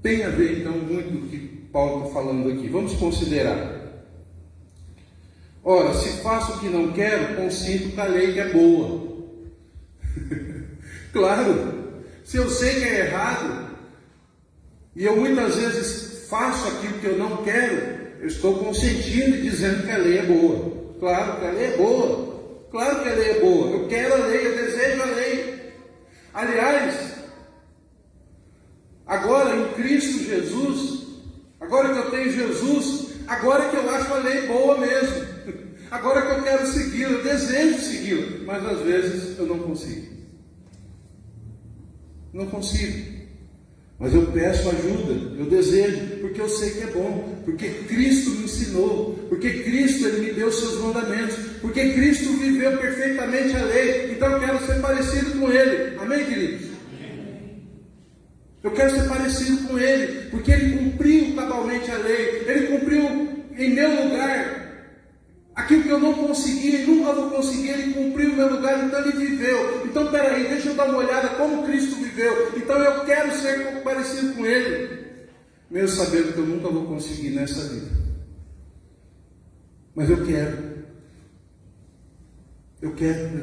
Tem a ver então muito com o que Paulo está falando aqui. Vamos considerar. Ora, se faço o que não quero, consinto com a lei que é boa. Claro, se eu sei que é errado, e eu muitas vezes faço aquilo que eu não quero, eu estou consentindo e dizendo que a lei é boa. Claro que a lei é boa. Claro que a lei é boa. Eu quero a lei, eu desejo a lei. Aliás, agora em Cristo Jesus, agora que eu tenho Jesus, agora que eu acho a lei boa mesmo. Agora que eu quero segui-la, eu desejo segui-la, mas às vezes eu não consigo. Não consigo. Mas eu peço ajuda, eu desejo, porque eu sei que é bom, porque Cristo me ensinou, porque Cristo Ele me deu seus mandamentos, porque Cristo viveu perfeitamente a lei, então eu quero ser parecido com Ele. Amém, queridos? Eu quero ser parecido com Ele, porque Ele cumpriu cabalmente a lei, Ele cumpriu em meu lugar aquilo que eu não conseguia e nunca vou conseguir. Ele cumpriu o meu lugar, então Ele viveu. Então peraí, deixa eu dar uma olhada como Cristo viveu. Então eu quero ser parecido com Ele, mesmo sabendo que eu nunca vou conseguir nessa vida. Mas eu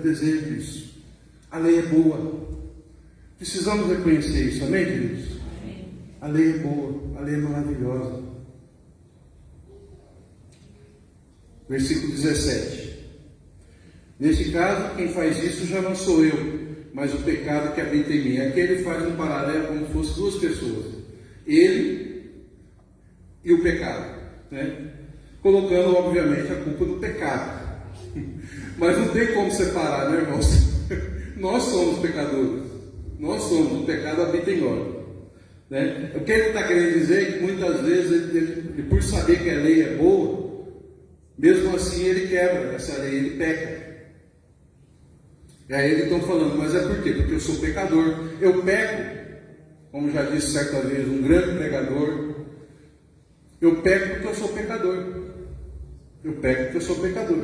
desejo isso. A lei é boa. Precisamos reconhecer isso, amém, queridos? Amém. A lei é boa, a lei é maravilhosa. Versículo 17. Neste caso, quem faz isso já não sou eu, mas o pecado que habita em mim. Aqui ele faz um paralelo como se fossem duas pessoas, ele e o pecado, né? Colocando obviamente a culpa do pecado. Mas não tem como separar, né, irmãos? Nós somos pecadores, nós somos, o pecado habita em nós, né? O que ele está querendo dizer é que muitas vezes ele, por saber que a lei é boa, mesmo assim ele quebra essa lei, ele peca. E aí eles estão falando, mas é por quê? Porque eu sou pecador, eu peco, como já disse certa vez um grande pregador, eu peco porque eu sou pecador. Eu peco porque eu sou pecador.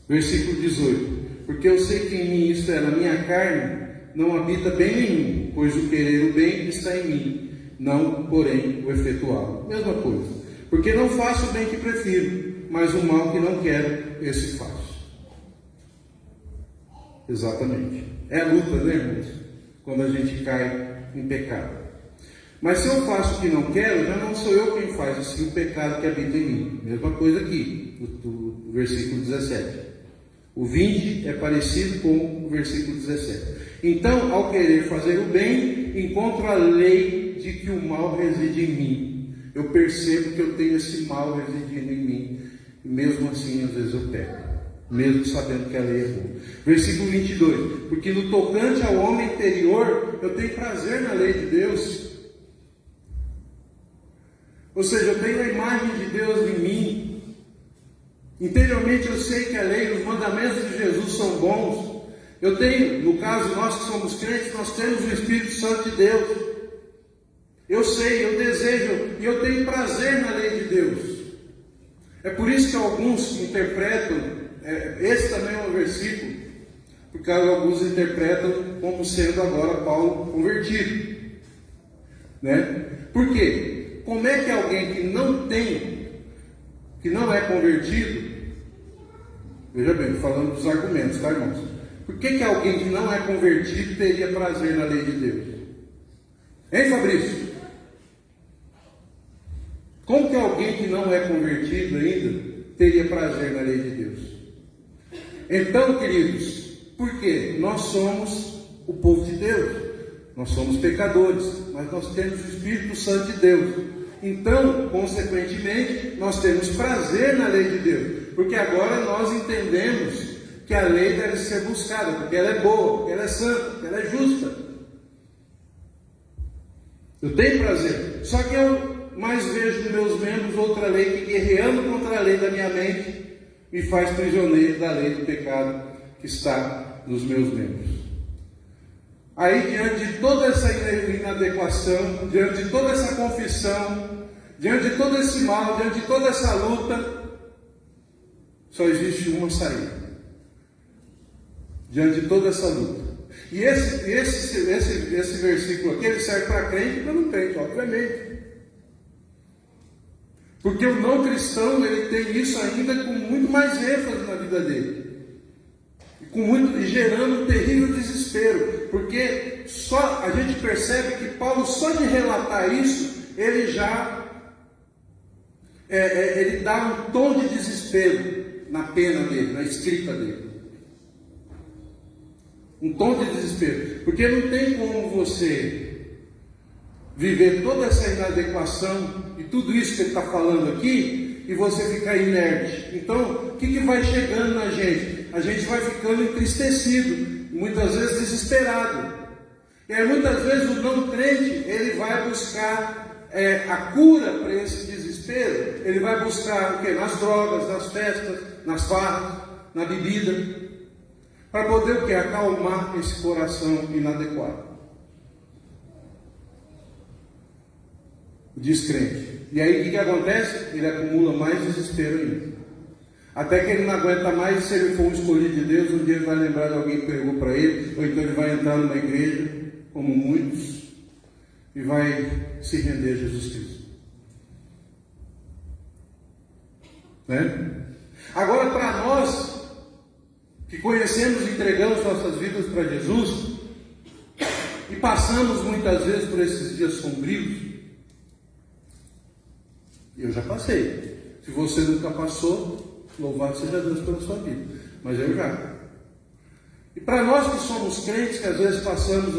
Versículo 18. Porque eu sei que em mim, isto é, na minha carne, não habita bem nenhum, pois o querer o bem está em mim, não, porém, o efetuá-lo. Mesma coisa. Porque não faço o bem que prefiro, mas o mal que não quero, esse faço. Exatamente. É a luta, né, irmãos? Quando a gente cai em pecado. Mas se eu faço o que não quero, já não sou eu quem faz, e sim o pecado que habita em mim. Mesma coisa aqui, do versículo 17. O 20 é parecido com o versículo 17. Então, ao querer fazer o bem, encontro a lei de que o mal reside em mim. Eu percebo que eu tenho esse mal residindo em mim. E mesmo assim, às vezes eu peco, mesmo sabendo que a lei é boa. Versículo 22. Porque no tocante ao homem interior, eu tenho prazer na lei de Deus. Ou seja, eu tenho a imagem de Deus em mim. Interiormente eu sei que a lei, os mandamentos de Jesus são bons. Eu tenho, no caso nós que somos crentes, nós temos o Espírito Santo de Deus. Eu sei, eu desejo e eu tenho prazer na lei de Deus. É por isso que alguns interpretam, esse também é um versículo, porque alguns interpretam como sendo agora Paulo convertido, né? Por quê? Como é que alguém que não é convertido, veja bem, falando dos argumentos, tá, irmãos? Por que alguém que não é convertido teria prazer na lei de Deus? Hein, Fabrício? Como que alguém que não é convertido ainda teria prazer na lei de Deus? Então, queridos, por quê? Nós somos o povo de Deus, nós somos pecadores, mas nós temos o Espírito Santo de Deus. Então, consequentemente, nós temos prazer na lei de Deus, porque agora nós entendemos que a lei deve ser buscada, porque ela é boa, porque ela é santa, porque ela é justa. Eu tenho prazer, só que eu mais vejo nos meus membros outra lei que, guerreando contra a lei da minha mente, me faz prisioneiro da lei do pecado que está nos meus membros. Aí, diante de toda essa inadequação, diante de toda essa confissão, diante de todo esse mal, diante de toda essa luta, só existe uma saída. Diante de toda essa luta. E esse versículo aqui, ele serve para crente e para não crente, obviamente. Porque o não cristão, ele tem isso ainda com muito mais ênfase na vida dele. E gerando um terrível desespero. Porque só a gente percebe que Paulo, só de relatar isso, ele já ele dá um tom de desespero na pena dele, na escrita dele. Um tom de desespero. Porque não tem como você viver toda essa inadequação e tudo isso que ele está falando aqui e você ficar inerte. Então, o que vai chegando na gente? A gente vai ficando entristecido, muitas vezes desesperado. E aí, muitas vezes, o não crente, ele vai buscar a cura para esse desespero. Ele vai buscar o quê? Nas drogas, nas festas, nas farras, na bebida, para poder o quê? Acalmar esse coração inadequado. O descrente. E aí o que acontece? Ele acumula mais desespero ainda. Até que ele não aguenta mais, se ele for um escolhido de Deus, um dia ele vai lembrar de alguém que pregou para ele, ou então ele vai entrar numa igreja, como muitos, e vai se render a Jesus Cristo. Né? Agora, para nós, que conhecemos e entregamos nossas vidas para Jesus, e passamos muitas vezes por esses dias sombrios, eu já passei. Se você nunca passou, louvado seja Deus pela sua vida. Mas eu já. E para nós que somos crentes, que às vezes passamos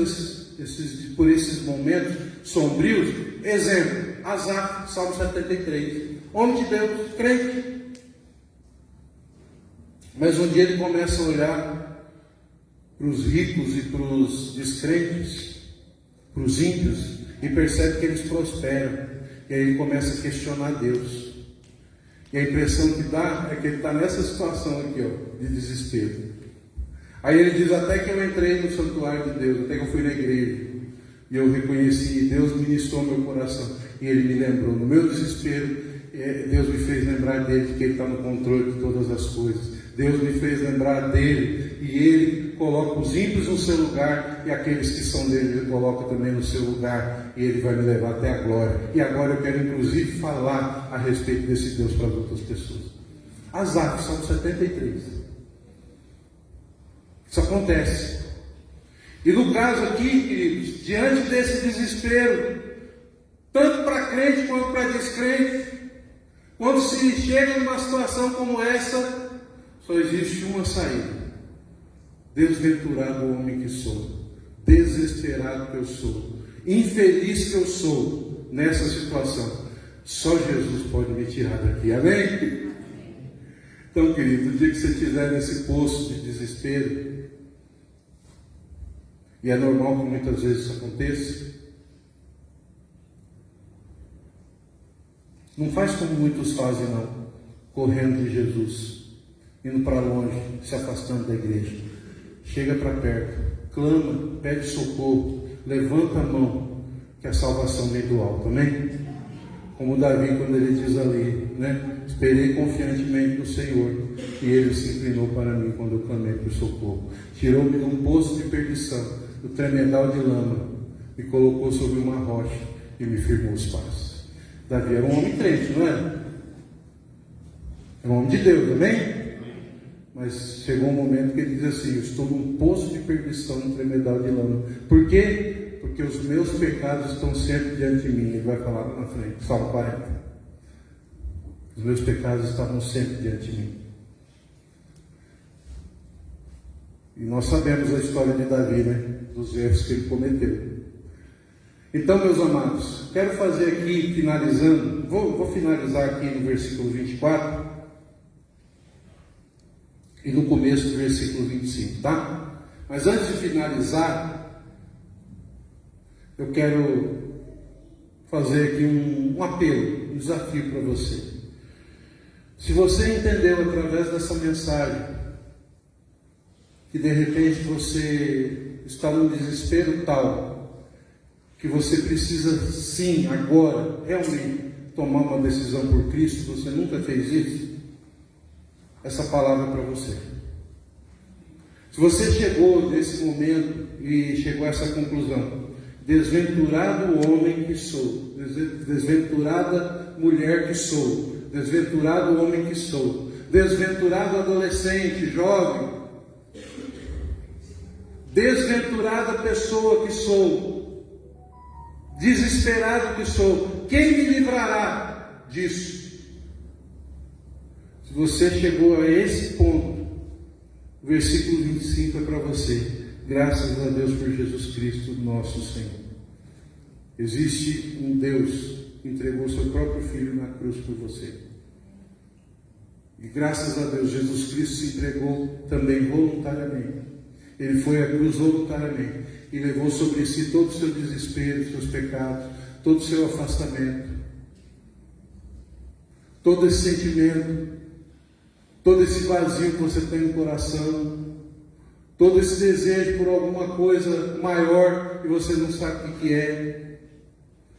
por esses momentos sombrios, exemplo, Asaf, Salmo 73. Homem de Deus, crente. Mas um dia ele começa a olhar para os ricos e para os descrentes, para os ímpios, e percebe que eles prosperam. E aí ele começa a questionar Deus. E a impressão que dá é que ele está nessa situação aqui, ó, de desespero. Aí ele diz, até que eu entrei no santuário de Deus, até que eu fui na igreja, e eu reconheci, e Deus ministrou meu coração, e ele me lembrou, no meu desespero, Deus me fez lembrar dele, que ele está no controle de todas as coisas. Deus me fez lembrar dele, e ele coloca os ímpios no seu lugar, e aqueles que são dele, ele coloca também no seu lugar, e ele vai me levar até a glória. E agora eu quero inclusive falar a respeito desse Deus para as outras pessoas. Asaf, Salmo 73. Isso acontece. E no caso aqui, queridos, diante desse desespero, tanto para crente quanto para descrente, quando se chega numa situação como essa, só existe uma saída. Desventurado o homem que sou, desesperado que eu sou, infeliz que eu sou nessa situação. Só Jesus pode me tirar daqui, amém? Então, querido, o dia que você estiver nesse poço de desespero, e é normal que muitas vezes isso aconteça, não faz como muitos fazem, não, correndo de Jesus, indo para longe, se afastando da igreja. Chega para perto, clama, pede socorro, levanta a mão, que a salvação vem do alto, amém? Como Davi, quando ele diz ali, né? Esperei confiantemente no Senhor, e ele se inclinou para mim quando eu clamei por socorro. Tirou-me de um poço de perdição, do tremedal de lama, me colocou sobre uma rocha e me firmou os passos. Davi era um homem crente, não era? Era um homem de Deus, amém? Mas chegou um momento que ele diz assim, eu estou num poço de perdição, num tremedal de lama. Por quê? Porque os meus pecados estão sempre diante de mim. Ele vai falar lá na frente, Salmo 40. Os meus pecados estavam sempre diante de mim. E nós sabemos a história de Davi, né? Dos erros que ele cometeu. Então, meus amados, quero fazer aqui, finalizando, vou finalizar aqui no versículo 24 e no começo do versículo 25, tá? Mas antes de finalizar, eu quero fazer aqui um apelo, um desafio para você. Se você entendeu através dessa mensagem que de repente você está num desespero tal que você precisa sim, agora, realmente tomar uma decisão por Cristo, você nunca fez isso, essa palavra é para você. Se você chegou nesse momento e chegou a essa conclusão: desventurado homem que sou, desventurada mulher que sou, desventurado homem que sou, desventurado adolescente, jovem, desventurada pessoa que sou, desesperado que sou, quem me livrará disso? Se você chegou a esse ponto, o versículo 25 é para você. Graças a Deus por Jesus Cristo, nosso Senhor. Existe um Deus que entregou seu próprio Filho na cruz por você. E graças a Deus, Jesus Cristo se entregou também voluntariamente. Ele foi à cruz voluntariamente e levou sobre si todo o seu desespero, seus pecados, todo o seu afastamento, todo esse sentimento, todo esse vazio que você tem no coração, todo esse desejo por alguma coisa maior e você não sabe o que é.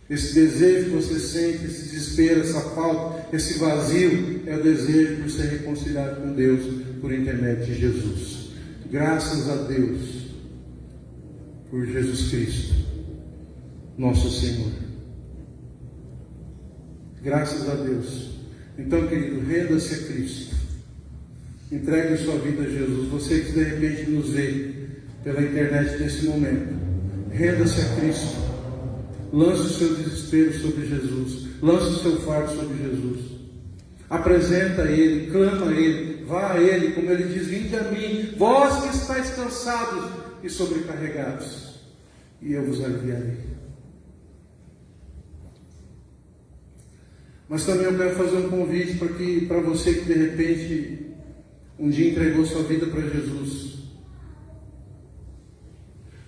Esse desejo que você sente, esse desespero, essa falta, esse vazio, é o desejo por ser reconciliado com Deus por intermédio de Jesus. Graças a Deus por Jesus Cristo, nosso Senhor. Graças a Deus. Então, querido, renda-se a Cristo. Entregue sua vida a Jesus. Você que de repente nos vê pela internet nesse momento, renda-se a Cristo. Lance o seu desespero sobre Jesus. Lance o seu fardo sobre Jesus. Apresenta a Ele, clama a Ele, vá a Ele, como Ele diz: vinde a mim, vós que estáis cansados e sobrecarregados, e eu vos aliviarei. Mas também eu quero fazer um convite para você que de repente um dia entregou sua vida para Jesus.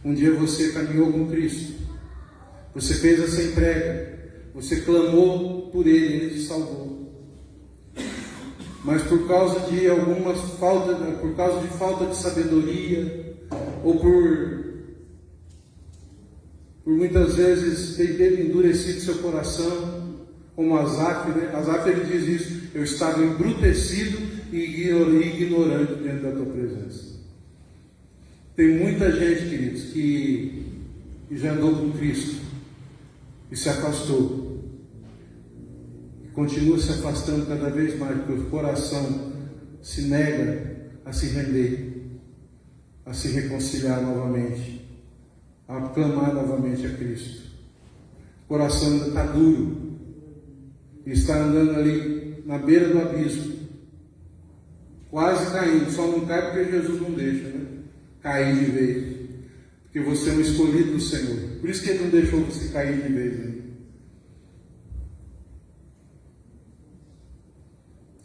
Um dia você caminhou com Cristo. Você fez essa entrega. Você clamou por Ele, Ele te salvou. Mas por causa de falta de sabedoria, ou por muitas vezes ter endurecido seu coração, como Asaf, né? Asaf, ele diz isso: eu estava embrutecido e ignorante dentro da tua presença. Tem muita gente, queridos, que já andou com Cristo e se afastou. Continua se afastando cada vez mais, porque o coração se nega a se render, a se reconciliar novamente, a clamar novamente a Cristo. O coração ainda está duro e está andando ali na beira do abismo, quase caindo. Só não cai porque Jesus não deixa, né? Cair de vez, porque você é um escolhido do Senhor. Por isso que Ele não deixou você cair de vez, né?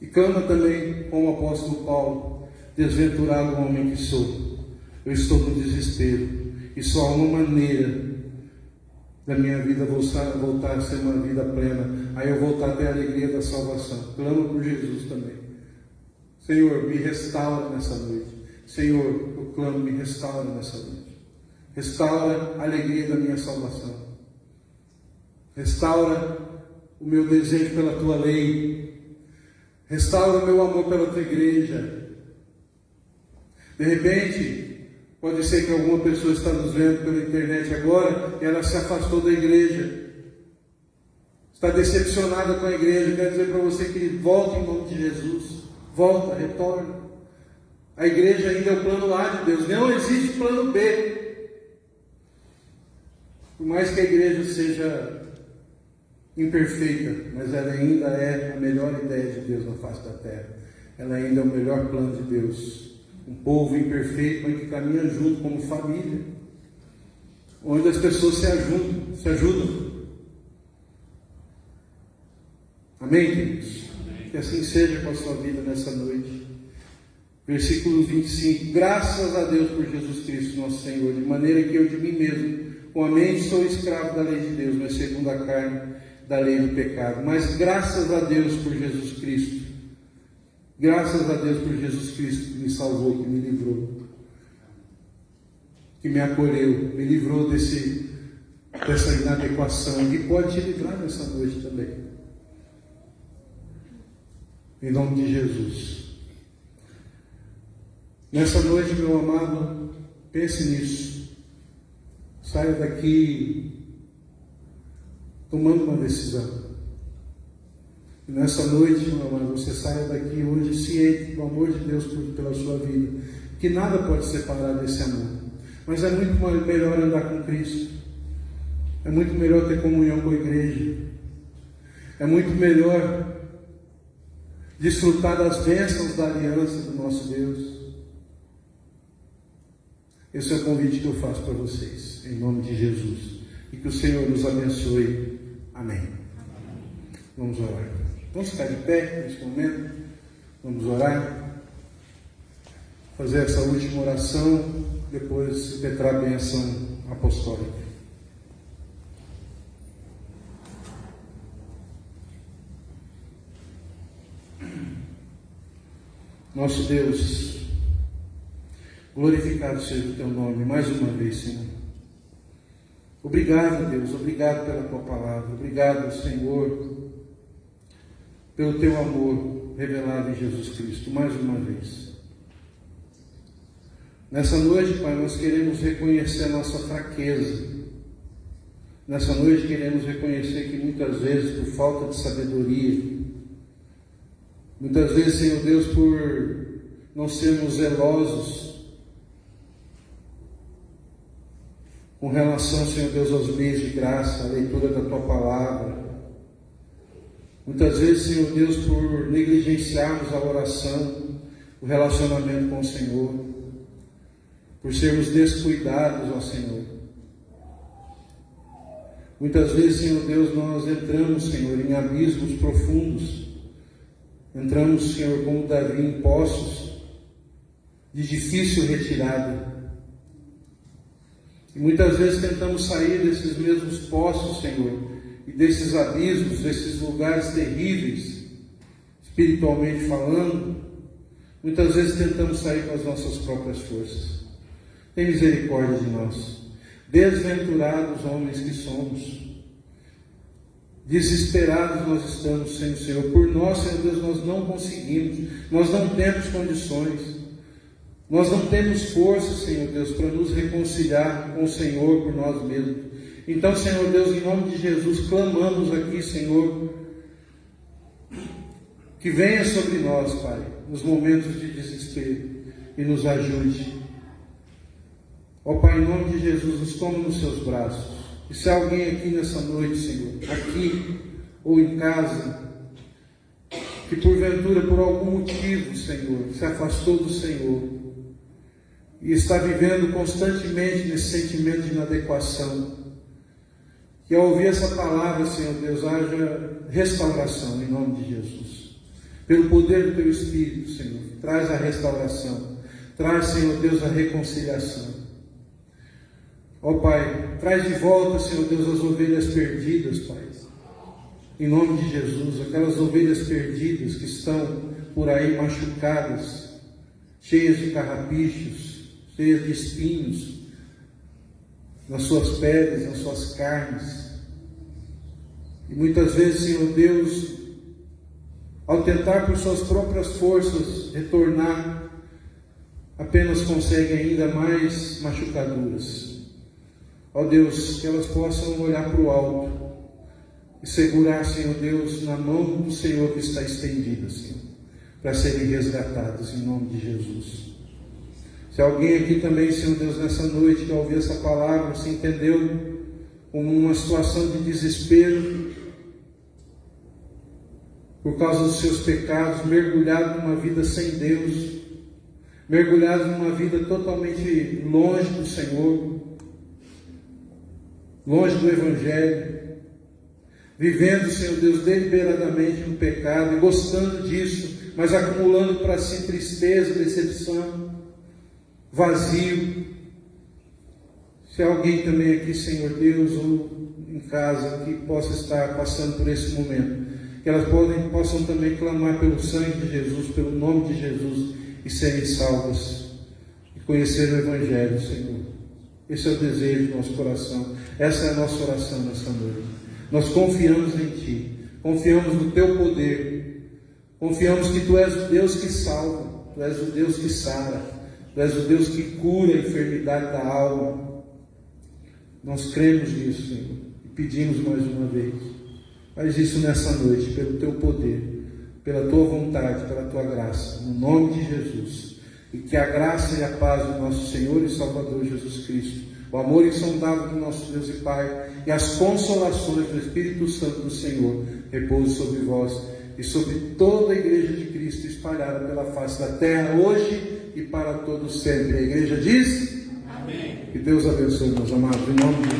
E clama também, como o apóstolo Paulo: desventurado homem que sou, eu estou no desespero, e só há uma maneira da minha vida voltar a ser uma vida plena, aí eu voltar a ter a alegria da salvação. Clama por Jesus também. Senhor, me restaura nessa noite. Senhor, eu clamo, me restaura nessa noite. Restaura a alegria da minha salvação. Restaura o meu desejo pela tua lei. Restaura o meu amor pela tua igreja. De repente, pode ser que alguma pessoa está nos vendo pela internet agora e ela se afastou da igreja. Está decepcionada com a igreja. Quero dizer para você que volta em nome de Jesus. Volta, retorna. A igreja ainda é o plano A de Deus. Não existe plano B. Por mais que a igreja seja imperfeita, mas ela ainda é a melhor ideia de Deus na face da terra. Ela ainda é o melhor plano de Deus. Um povo imperfeito, mas que caminha junto como família. onde as pessoas se ajudam. Amém, queridos? Que assim seja com a sua vida nessa noite. Versículo 25. Graças a Deus por Jesus Cristo, nosso Senhor, de maneira que eu de mim mesmo, com a mente sou escravo da lei de Deus, mas segundo a carne, da lei do pecado. Mas graças a Deus por Jesus Cristo. Graças a Deus por Jesus Cristo que me salvou, que me livrou, que me acolheu, me livrou dessa inadequação, e pode te livrar nessa noite também. Em nome de Jesus. Nessa noite, meu amado, pense nisso. Saia daqui tomando uma decisão. E nessa noite, meu amado, você saia daqui hoje ciente do amor de Deus pela sua vida. Que nada pode separar desse amor. Mas é muito melhor andar com Cristo. É muito melhor ter comunhão com a igreja. É muito melhor desfrutar das bênçãos da aliança do nosso Deus. Esse é o convite que eu faço para vocês, em nome de Jesus. E que o Senhor nos abençoe. Amém. Vamos orar. Vamos ficar de pé nesse momento. Vamos orar. Fazer essa última oração. Depois impetrar a bênção apostólica. Nosso Deus, glorificado seja o Teu nome mais uma vez, Senhor. Obrigado, Deus, obrigado pela Tua palavra, obrigado, Senhor, pelo Teu amor revelado em Jesus Cristo, mais uma vez. Nessa noite, Pai, nós queremos reconhecer a nossa fraqueza. Nessa noite queremos reconhecer que muitas vezes, por falta de sabedoria, muitas vezes, Senhor Deus, por não sermos zelosos com relação, Senhor Deus, aos meios de graça, à leitura da Tua palavra. Muitas vezes, Senhor Deus, por negligenciarmos a oração, o relacionamento com o Senhor, por sermos descuidados, ó Senhor. Muitas vezes, Senhor Deus, nós entramos, Senhor, em abismos profundos. Entramos, Senhor, como Davi, em poços de difícil retirada. E muitas vezes tentamos sair desses mesmos poços, Senhor, e desses abismos, desses lugares terríveis, espiritualmente falando. Muitas vezes tentamos sair com as nossas próprias forças. Tem misericórdia de nós. Desventurados homens que somos. Desesperados nós estamos, Senhor. Por nós, Senhor Deus, nós não conseguimos. Nós não temos condições. Nós não temos força, Senhor Deus, para nos reconciliar com o Senhor por nós mesmos. Então, Senhor Deus, em nome de Jesus, clamamos aqui, Senhor, que venha sobre nós, Pai, nos momentos de desespero e nos ajude. Ó Pai, em nome de Jesus, nos tome nos seus braços. E se há alguém aqui nessa noite, Senhor, aqui ou em casa, que porventura, por algum motivo, Senhor, se afastou do Senhor e está vivendo constantemente nesse sentimento de inadequação, que ao ouvir essa palavra, Senhor Deus, haja restauração em nome de Jesus. Pelo poder do Teu Espírito, Senhor, traz a restauração, traz, Senhor Deus, a reconciliação. Ó Pai, traz de volta, Senhor Deus, as ovelhas perdidas, Pai. Em nome de Jesus, aquelas ovelhas perdidas que estão por aí machucadas, cheias de carrapichos, cheias de espinhos, nas suas peles, nas suas carnes. E muitas vezes, Senhor Deus, ao tentar por suas próprias forças retornar, apenas conseguem ainda mais machucaduras. Ó Deus, que elas possam olhar para o alto e segurar, Senhor Deus, na mão do Senhor que está estendida, Senhor, para serem resgatadas em nome de Jesus. Se alguém aqui também, Senhor Deus, nessa noite que ao ouvir essa palavra se entendeu como uma situação de desespero por causa dos seus pecados, mergulhado numa vida sem Deus, mergulhado numa vida totalmente longe do Senhor, longe do Evangelho, vivendo, Senhor Deus, deliberadamente no pecado e gostando disso, mas acumulando para si tristeza, decepção, vazio. Se há alguém também aqui, Senhor Deus, ou em casa, que possa estar passando por esse momento, que elas possam também clamar pelo sangue de Jesus, pelo nome de Jesus, e serem salvas, e conhecer o Evangelho, Senhor. Esse é o desejo do nosso coração, essa é a nossa oração nessa noite. Nós confiamos em Ti, confiamos no Teu poder, confiamos que Tu és o Deus que salva, Tu és o Deus que sara, Tu és o Deus que cura a enfermidade da alma. Nós cremos nisso, Senhor, e pedimos mais uma vez, faz isso nessa noite, pelo Teu poder, pela Tua vontade, pela Tua graça, no nome de Jesus. E que a graça e a paz do nosso Senhor e Salvador Jesus Cristo, o amor insondável do nosso Deus e Pai e as consolações do Espírito Santo do Senhor repousem sobre vós e sobre toda a Igreja de Cristo espalhada pela face da terra, hoje e para todos sempre. A Igreja diz: amém. Que Deus abençoe, meus amados, em nome de Jesus.